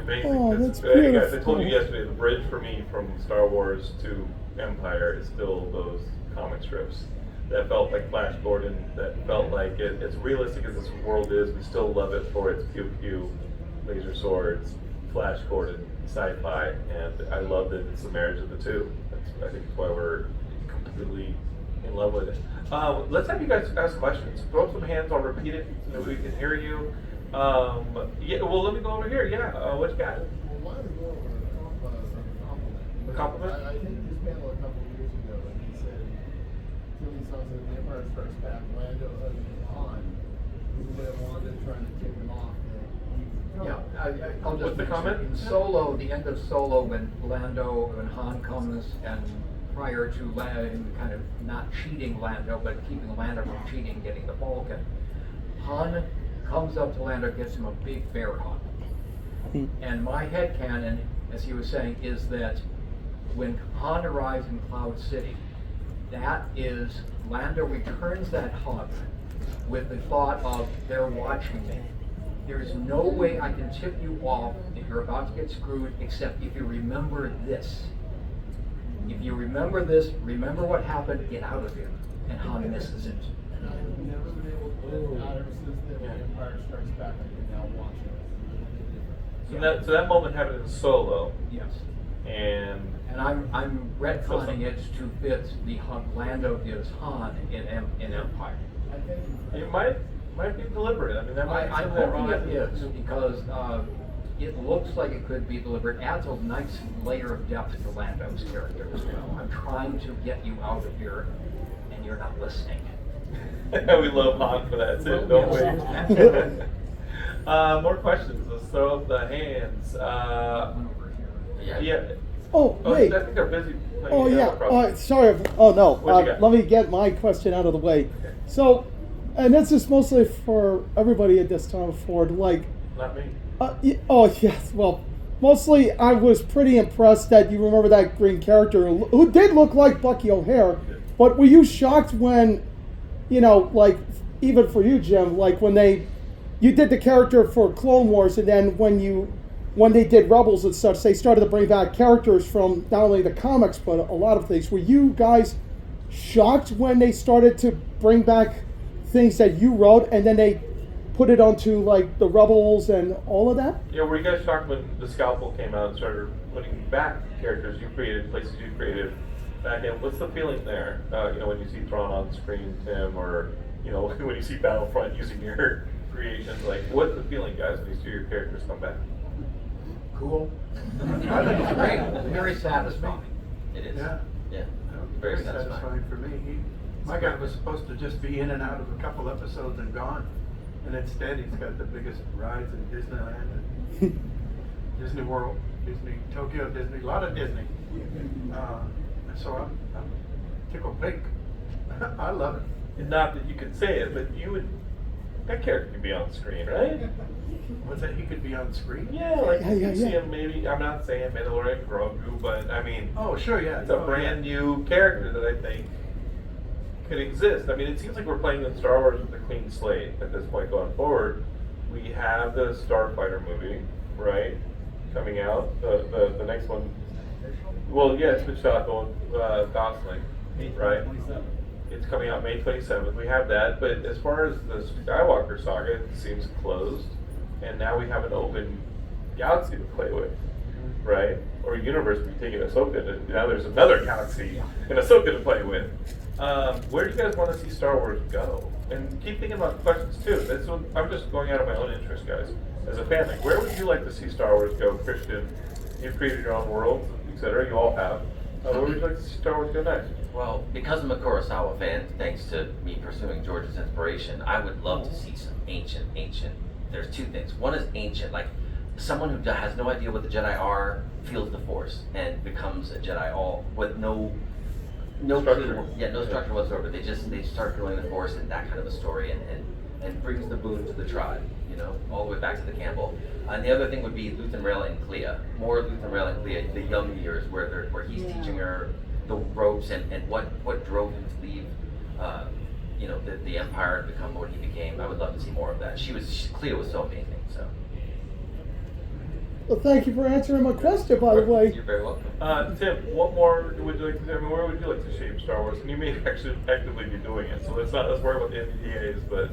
Speaker 1: Amazing.
Speaker 5: Oh,
Speaker 1: 'cause,
Speaker 5: that's
Speaker 1: hey, guys, I
Speaker 5: beautiful.
Speaker 1: told you yesterday, the bridge for me from Star Wars to Empire is still those comic strips. That felt like Flash Gordon, that felt like as realistic as this world is, we still love it for its pew-pew, laser swords, Flash Gordon, sci-fi, and I love that it's the marriage of the two. I think that's why we're completely in love with it. Let's have you guys ask questions. Throw up some hands, I'll repeat it so that we can hear you. Yeah, well, let me go over here. Yeah, what you got?
Speaker 7: Well, mine is more of a compliment.
Speaker 1: A compliment?
Speaker 7: I think this panel a couple of years ago, and he said, Tilly Sons of the Empire Strikes Back, Lando and Han, with Wanda trying to kick him off.
Speaker 4: Yeah, I'll just
Speaker 1: What's the comment?
Speaker 4: In Solo, the end of Solo, when Lando and Han comes, and prior to him kind of not cheating Lando, but keeping Lando from cheating, getting the Falcon, Han comes up to Lando, gives him a big bear hug. And my headcanon, as he was saying, is that when Han arrives in Cloud City, that is, Lando returns that hug with the thought of, they're watching me. There is no way I can tip you off if you're about to get screwed, except if you remember this. If you remember this, remember what happened, get out of here. And Han misses it.
Speaker 7: And I've never been able to, not ever since then, when Empire Strikes Back, I can now watch it.
Speaker 1: So that moment happened in Solo,
Speaker 4: Yes.
Speaker 1: and
Speaker 4: And I'm retconning it to fit the hug Lando gives Han in Empire.
Speaker 7: I thank you for that.
Speaker 1: it might be deliberate. I mean, that might
Speaker 4: I'm
Speaker 1: be that
Speaker 4: hoping
Speaker 1: wrong.
Speaker 4: it is, because it looks like it could be deliberate. Adds a nice layer of depth to Lando's character as well. I'm trying to get you out of here, and you're not listening.
Speaker 1: We love Han for that too, don't we? More questions. Let's throw up the hands.
Speaker 4: One over here.
Speaker 1: Yeah.
Speaker 5: Oh,
Speaker 1: Oh,
Speaker 5: wait.
Speaker 1: I think they're busy playing.
Speaker 5: Oh yeah.
Speaker 1: Animal Crossing.
Speaker 5: Sorry. Oh no.
Speaker 1: What you got?
Speaker 5: Let me get my question out of the way. So, and this is mostly for everybody at this time forward. Like,
Speaker 1: Not me.
Speaker 5: oh yes. Well, mostly I was pretty impressed that you remember that green character who did look like Bucky O'Hare. But were you shocked when, like, even for you, Jim, like when you did the character for Clone Wars, and then when they did Rebels and such, they started to bring back characters from not only the comics, but a lot of things. Were you guys shocked when they started to bring back things that you wrote, and then they put it onto, like, the Rebels and all of that?
Speaker 1: Yeah, were you guys shocked when the Scalpel came out and started putting back characters you created, places you created back in? What's the feeling there? When you see Thrawn on screen, Tim, or when you see Battlefront using your creations, like, what's the feeling, guys, when you see your characters come back?
Speaker 4: Cool. I think it's great. It's very satisfying.
Speaker 3: It is.
Speaker 2: Yeah.
Speaker 3: Yeah.
Speaker 2: Very
Speaker 3: Very satisfying.
Speaker 2: satisfying for me. My guy was supposed to just be in and out of a couple episodes and gone. And instead, he's got the biggest rides in Disneyland and Disney World, Disney Tokyo, Disney, a lot of Disney. And so I'm tickled pink. I love it.
Speaker 1: And not that you could say it, but that character could be on screen, right?
Speaker 2: What's that? He could be on screen?
Speaker 1: Yeah, like you
Speaker 5: Yeah,
Speaker 1: can see
Speaker 5: yeah.
Speaker 1: him maybe, I'm not saying Mandalorian Grogu, but I mean,
Speaker 2: Oh, sure, yeah.
Speaker 1: it's a
Speaker 2: Oh,
Speaker 1: brand
Speaker 2: yeah.
Speaker 1: new character that I think could exist. I mean, it seems like we're playing in Star Wars with a clean slate at this point going forward. We have the Starfighter movie, right, coming out. The next one. Well, yeah, it's been shot going Gosling, right? it's coming out May 27th. We have that, but as far as the Skywalker saga, it seems closed, and now we have an open galaxy to play with, right? Or universe. We take Ahsoka, and now there's another galaxy in Ahsoka to play with. Where do you guys want to see Star Wars go? And keep thinking about questions too. That's what, I'm just going out of my own interest, guys. As a fan, like, where would you like to see Star Wars go, Christian? You've created your own world, etc. You all have. Where would you like to see Star Wars go next?
Speaker 3: Well, because I'm a Kurosawa fan, thanks to me pursuing George's inspiration, I would love to see some ancient. There's two things. One is ancient, like someone who has no idea what the Jedi are feels the Force and becomes a Jedi all with no
Speaker 1: Structure.
Speaker 3: no structure whatsoever. They start feeling the Force in that kind of a story and brings the boon to the tribe, you know, all the way back to the Campbell. And the other thing would be Luthen Rail and Clea. More Luthen Rail and Clea, the young years where he's teaching her the ropes and what drove him to leave you know, the Empire and become what he became. I would love to see more of that. Clea was so amazing, so.
Speaker 5: Well, thank you for answering my question, by the way.
Speaker 3: You're very welcome.
Speaker 1: Tim, what more would you like to? I mean, where would you like to shape Star Wars? And you may actually actively be doing it, so let's worry about the NDAs. But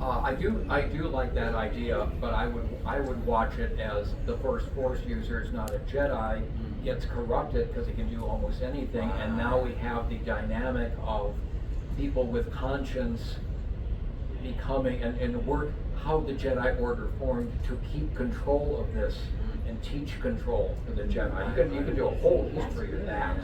Speaker 4: I do like that idea, but I would watch it as the first Force user is not a Jedi, gets corrupted because he can do almost anything, and now we have the dynamic of people with conscience becoming and work how the Jedi Order formed to keep control of this and teach control for the Jedi. You can do a whole history of that.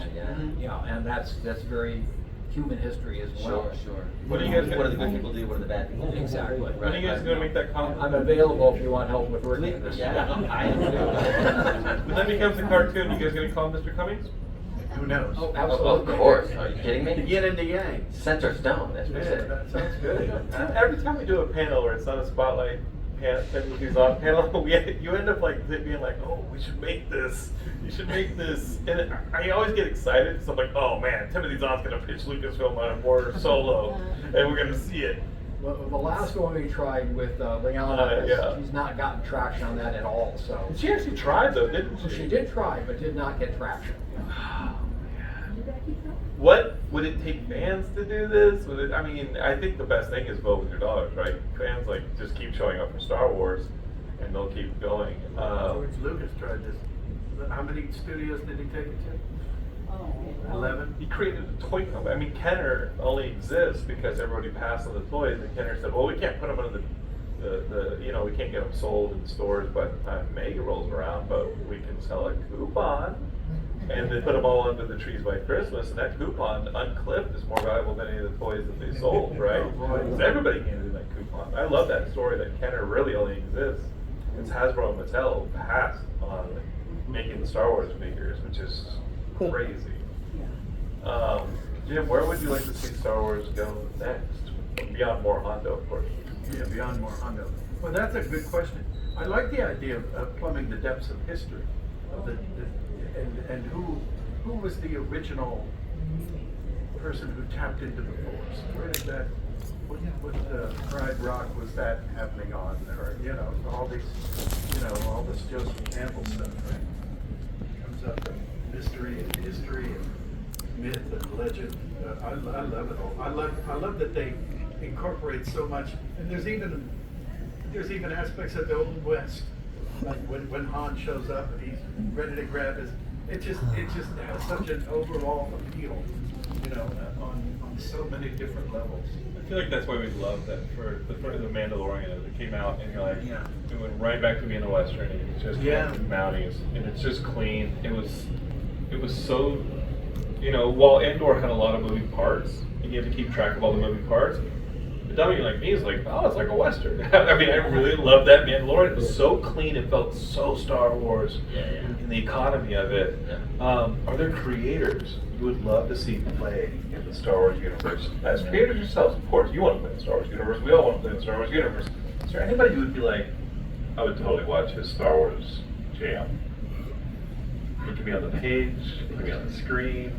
Speaker 4: Yeah, and that's very human history as well.
Speaker 3: Sure.
Speaker 1: what do you guys?
Speaker 3: What do the good people do? What do the bad people do?
Speaker 4: Exactly.
Speaker 1: When are you guys going to make that comment?
Speaker 4: I'm available if you want help with working on this.
Speaker 3: Yeah, I am too.
Speaker 1: When that becomes a cartoon, you guys going to call him Mr. Cummings?
Speaker 2: Who knows?
Speaker 4: Oh,
Speaker 3: Of
Speaker 4: absolutely.
Speaker 3: course. Are you kidding
Speaker 2: The
Speaker 3: me?
Speaker 2: yin and the yang.
Speaker 3: Center stone. That's what I
Speaker 2: Yeah,
Speaker 3: said.
Speaker 2: that sounds good.
Speaker 1: Every time we do a panel where it's not a spotlight Timothy's on panel, you end up like being like, oh, we should make this. You should make this. And I always get excited because I'm like, oh man, Timothy Zahn's gonna pitch Lucasfilm on a more solo, and we're gonna see it.
Speaker 4: Well, the last one we tried with Liana,
Speaker 1: yeah.
Speaker 4: she's not gotten traction on that at all. So
Speaker 1: She actually tried though, didn't
Speaker 4: So
Speaker 1: she?
Speaker 4: she did try, but did not get traction.
Speaker 1: What would it take fans to do this? Would it, I mean, I think the best thing is vote with your dollars, right? Fans like just keep showing up for Star Wars, and they'll keep going.
Speaker 2: George Lucas tried this. How many studios did he take it to? 11.
Speaker 1: He created a toy company. I mean, Kenner only exists because everybody passed on the toys, and Kenner said, "Well, we can't put them under the you know, we can't get them sold in stores by the time May rolls around, but we can sell a coupon." And they put them all under the trees by Christmas, and that coupon, unclipped, is more valuable than any of the toys that they sold, right? So everybody handed in that coupon. I love that story that Kenner really only exists. It's Hasbro and Mattel passed on making the Star Wars figures, which is crazy. Jim, where would you like to see Star Wars go next? Beyond more Hondo, of course.
Speaker 2: Yeah, beyond more Hondo. Well, that's a good question. I like the idea of plumbing the depths of history, of and who was the original person who tapped into the Force? Where did that? What Pride Rock was that happening on? Or all these, all this Joseph Campbell stuff, right? Comes up in mystery and history and myth and legend. I love it all. I love that they incorporate so much. And there's even aspects of the Old West, like when Han shows up and he's ready to grab his. It just has such an overall appeal, on so many different levels.
Speaker 1: I feel like that's why we love that for the Mandalorian. It came out and you're like, it went right back to being a Western. And it's just Mounties, and it's just clean. It was so, while Andor had a lot of moving parts, and you have to keep track of all the moving parts. The dummy like me is like, oh, it's like a Western. I mean, I really love that Mandalorian. It was so clean. It felt so Star Wars in the economy of it. Are there creators you would love to see play in the Star Wars universe? As creators yourselves, of course, you want to play in the Star Wars universe. We all want to play in the Star Wars universe. Is there anybody who would be like, I would totally watch his Star Wars jam? It could be on the page. It could be on the screen.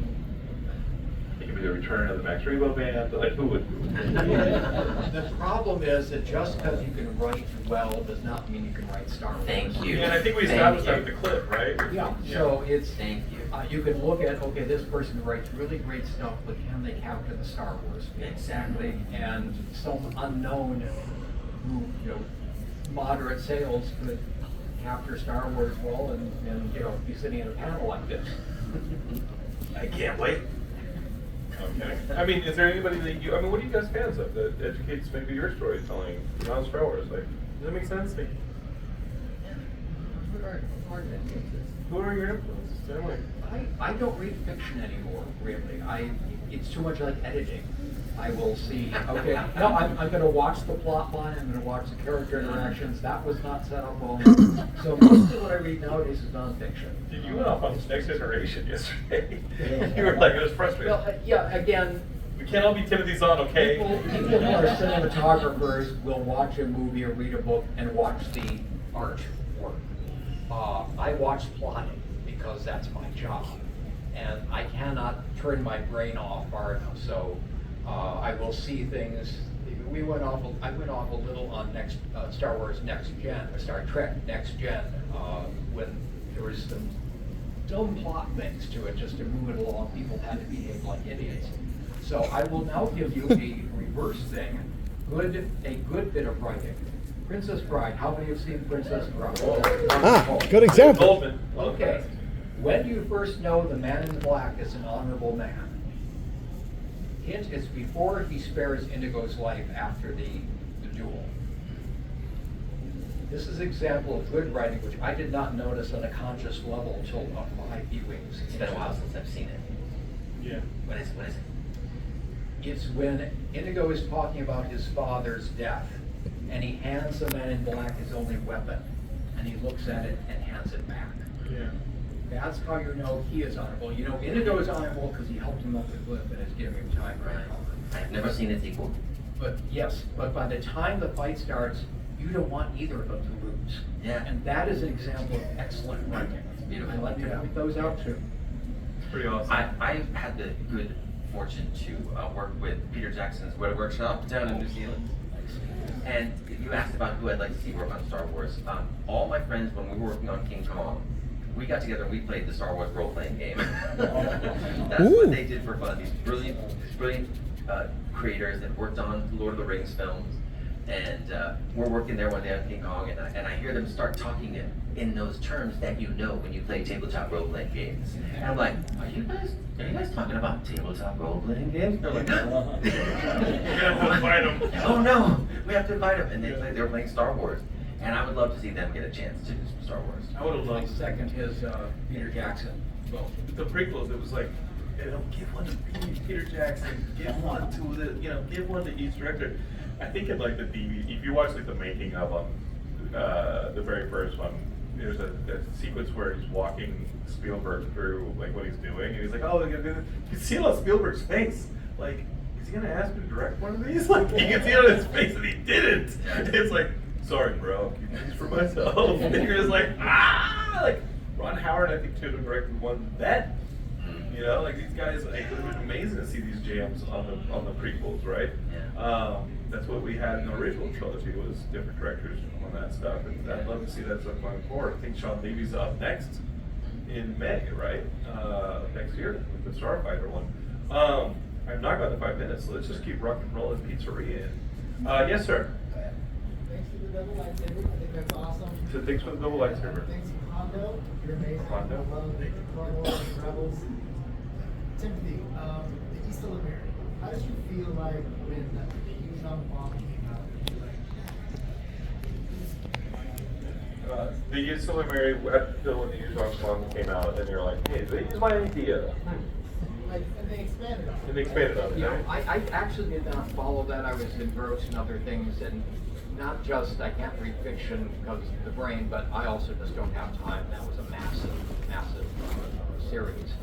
Speaker 1: It could be the return of the Max Rebo band? Like, who would?
Speaker 4: The problem is that just because you can write well does not mean you can write Star Wars.
Speaker 3: Thank you.
Speaker 1: Yeah, and I think we established that with the clip, right?
Speaker 4: Yeah, so it's,
Speaker 3: Thank you.
Speaker 4: you can look at, okay, this person writes really great stuff, but can they capture the Star Wars?
Speaker 3: Exactly.
Speaker 4: And some unknown who, moderate sales could capture Star Wars well and be sitting in a panel like this.
Speaker 1: I can't wait. Okay. I mean, is there anybody that you? I mean, what are you guys fans of that educates maybe your storytelling around Star Wars? Like, does that make sense? Like, who are your influences? Anyway.
Speaker 4: I don't read fiction anymore, really. It's too much like editing. I will see, okay, no, I'm going to watch the plot line, I'm going to watch the character interactions. That was not set up well. So most of what I read nowadays is nonfiction.
Speaker 1: Dude, you went off on this next iteration yesterday. You were like, it was frustrating.
Speaker 4: Well, yeah, again,
Speaker 1: We can't all be Timothy Zahn, okay?
Speaker 4: people who are cinematographers will watch a movie or read a book and watch the art work. I watch plotting because that's my job. And I cannot turn my brain off far enough, so I will see things. I went off a little on Star Wars Next Gen, or Star Trek Next Gen, when there was some dumb plot things to it just to move it along. People had to behave like idiots. So I will now give you a reverse thing. A good bit of writing. Princess Bride. How many have seen Princess Bride?
Speaker 5: Good example.
Speaker 1: Goldman.
Speaker 4: Okay. When do you first know the man in black is an honorable man? Hint, it's before he spares Indigo's life after the duel. This is an example of good writing, which I did not notice on a conscious level until about 5 viewings.
Speaker 3: It's been a while since I've seen it.
Speaker 1: Yeah.
Speaker 3: What is it?
Speaker 4: It's when Indigo is talking about his father's death, and he hands the man in black his only weapon, and he looks at it and hands it back.
Speaker 1: Yeah.
Speaker 4: That's how you know he is honorable. You know Indigo is honorable because he helped him up the cliff and is giving him time right now.
Speaker 3: I've never seen its equal.
Speaker 4: But yes, but by the time the fight starts, you don't want either of them to lose.
Speaker 3: Yeah.
Speaker 4: And that is an example of excellent writing.
Speaker 3: Beautiful.
Speaker 4: I like to point those out too.
Speaker 1: It's pretty awesome.
Speaker 3: I had the good fortune to work with Peter Jackson's Weta Workshop down in New Zealand. And you asked about who I'd like to see work on Star Wars. All my friends, when we were working on King Kong, we got together and we played the Star Wars role-playing game. That's what they did for fun. These brilliant creators that worked on Lord of the Rings films. And we're working there one day on King Kong, and I hear them start talking in those terms that you know when you play tabletop role-playing games. And I'm like, are you guys talking about tabletop role-playing games? They're like, no.
Speaker 1: You're gonna have to fight them.
Speaker 3: Oh no, we have to fight them. And they were playing Star Wars. And I would love to see them get a chance to do some Star Wars.
Speaker 1: I would have
Speaker 4: I
Speaker 1: loved
Speaker 4: second his Peter Jackson vote.
Speaker 1: the prequels. It was like, give one to Peter Jackson, give one to give one to each director. I think in like the DVD, if you watch like the making of the very first one, there's a sequence where he's walking Spielberg through like what he's doing, and he's like, "Oh, they're gonna do this." You can see it on Spielberg's face, like, is he gonna ask me to direct one of these? Like, you can see it on his face, and he didn't. It's like, sorry, bro, keep these for myself. And you're just like, like Ron Howard, I think, should have directed one then. You know, like these guys, like, it would have been amazing to see these jams on the prequels, right?
Speaker 3: Yeah.
Speaker 1: That's what we had in the original trilogy, was different directors on that stuff, and I'd love to see that stuff going forward. I think Sean Levy's up next in May, right? Next year with the Starfighter one. I've not got the 5 minutes, so let's just keep rock and rolling pizzeria in. Yes, sir.
Speaker 7: Thanks for the double lightsaber. I think that's awesome.
Speaker 1: So thanks for the double lightsaber.
Speaker 7: Thanks for Hondo. You're amazing.
Speaker 1: Hondo.
Speaker 7: I love the Thrawn Wars and Rebels. Timothy, the East of America. How did you feel like when the Yuzhan bomb came out?
Speaker 1: The Use of Mary, when the Use song came out, and you're like, hey, they use my idea.
Speaker 7: Like, and they expanded on it.
Speaker 1: And they expanded on it,
Speaker 4: You know,
Speaker 1: right?
Speaker 4: I actually did not follow that. I was engrossed in other things, and not just, I can't read fiction because of the brain, but I also just don't have time. That was a massive series.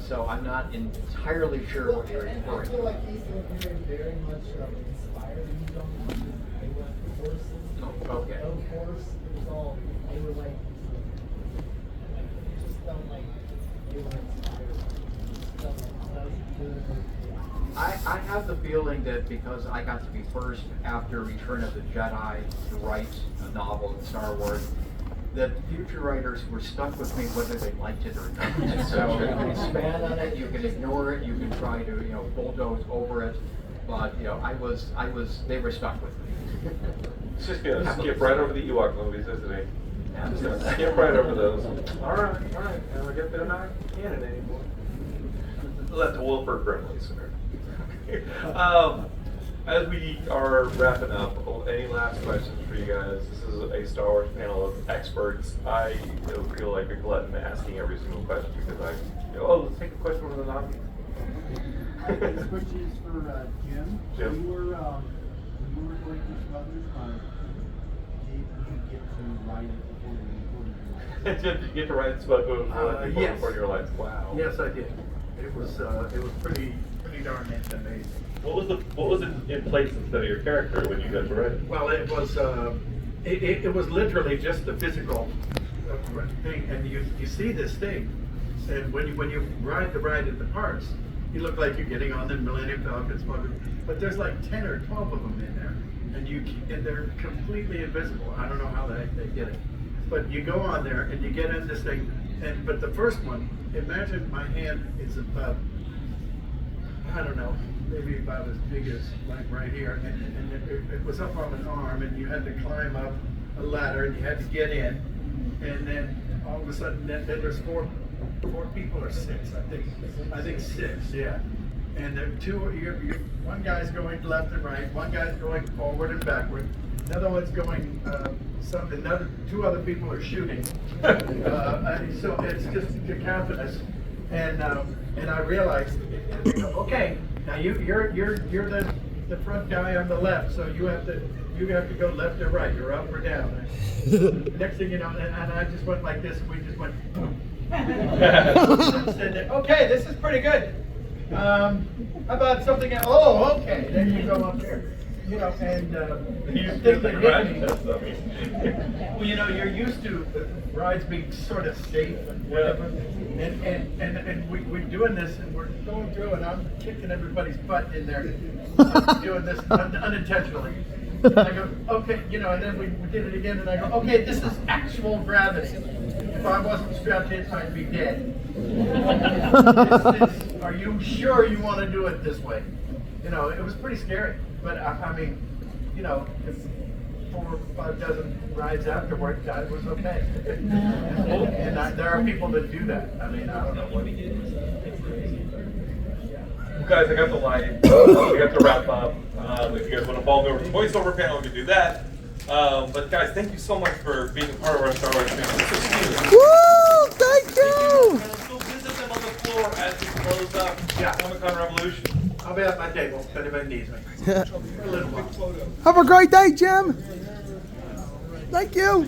Speaker 4: So I'm not entirely sure what you're
Speaker 7: And I
Speaker 4: referring
Speaker 7: feel
Speaker 4: to.
Speaker 7: like East of America very much inspired the Yuzhan bomb. They went to horses.
Speaker 4: Oh, okay.
Speaker 7: No horse. It was all, they were like, it just felt like they were inspired. It just felt like,
Speaker 4: I have the feeling that because I got to be first after Return of the Jedi to write a novel in Star Wars, that future writers were stuck with me whether they liked it or not. So you can expand on it, you can ignore it, you can try to, bulldoze over it, but, they were stuck with me.
Speaker 1: It's just gonna skip right over the Ewok movies, isn't it? Just gonna skip right over those. All right. I guess they're not canon anymore. Let the Wilford Brimley, sir. As we are wrapping up, any last questions for you guys? This is a Star Wars panel of experts. I feel like a glutton asking every single question because let's take a question from the audience.
Speaker 7: This question is for Jim.
Speaker 1: Jim.
Speaker 7: You were going through Smuggler's Run. Did you get to write it before you recorded it?
Speaker 1: Did you get to write Smuggler's Run
Speaker 2: Yes.
Speaker 1: before your lights? Wow.
Speaker 2: Yes, I did. It was pretty darn amazing.
Speaker 1: What was in place instead of your character when you got to write it?
Speaker 2: Well, it was literally just the physical thing, and you see this thing, and when you ride the ride in the parks, you look like you're getting on the Millennium Falcon smuggler, but there's like 10 or 12 of them in there, and they're completely invisible. I don't know how they did it, but you go on there and you get in this thing, but the first one, imagine my hand is about, I don't know, maybe about as big as like right here, and it was up on an arm, and you had to climb up a ladder, and you had to get in, and then all of a sudden, then there's four people or six, I think six, yeah. And there one guy's going left and right, one guy's going forward and backward, another one's going two other people are shooting. So it's just cacophonous, and I realized, okay, now you're the front guy on the left, so you have to go left or right, or up or down. Next thing you know, and I just went like this, and we just went. Said, okay, this is pretty good. How about something else? Oh, okay. Then you go up there. And
Speaker 1: You
Speaker 2: thing
Speaker 1: did
Speaker 2: that
Speaker 1: the
Speaker 2: hit
Speaker 1: garage
Speaker 2: me-
Speaker 1: test of it.
Speaker 2: well, you're used to rides being sort of safe and whatever, and we're doing this, and we're going through, and I'm kicking everybody's butt in there, doing this unintentionally. And I go, okay, and then we did it again, and I go, okay, this is actual gravity. If I wasn't strapped in, I'd be dead. Are you sure you want to do it this way? It was pretty scary, but I mean, if 4 or 5 dozen rides afterwards, I was okay. And there are people that do that. I mean, I don't know what he did.
Speaker 1: Well, guys, I got the light. We have to wrap up. If you guys want to follow me over to the voiceover panel, we can do that. But guys, thank you so much for being a part of our Star Wars family. This is huge.
Speaker 5: Woo! Thank you!
Speaker 1: And go visit them on the floor as we close up Comic-Con Revolution.
Speaker 2: I'll be at my table if anybody needs me. For a little while.
Speaker 5: Have a great day, Jim. Thank you.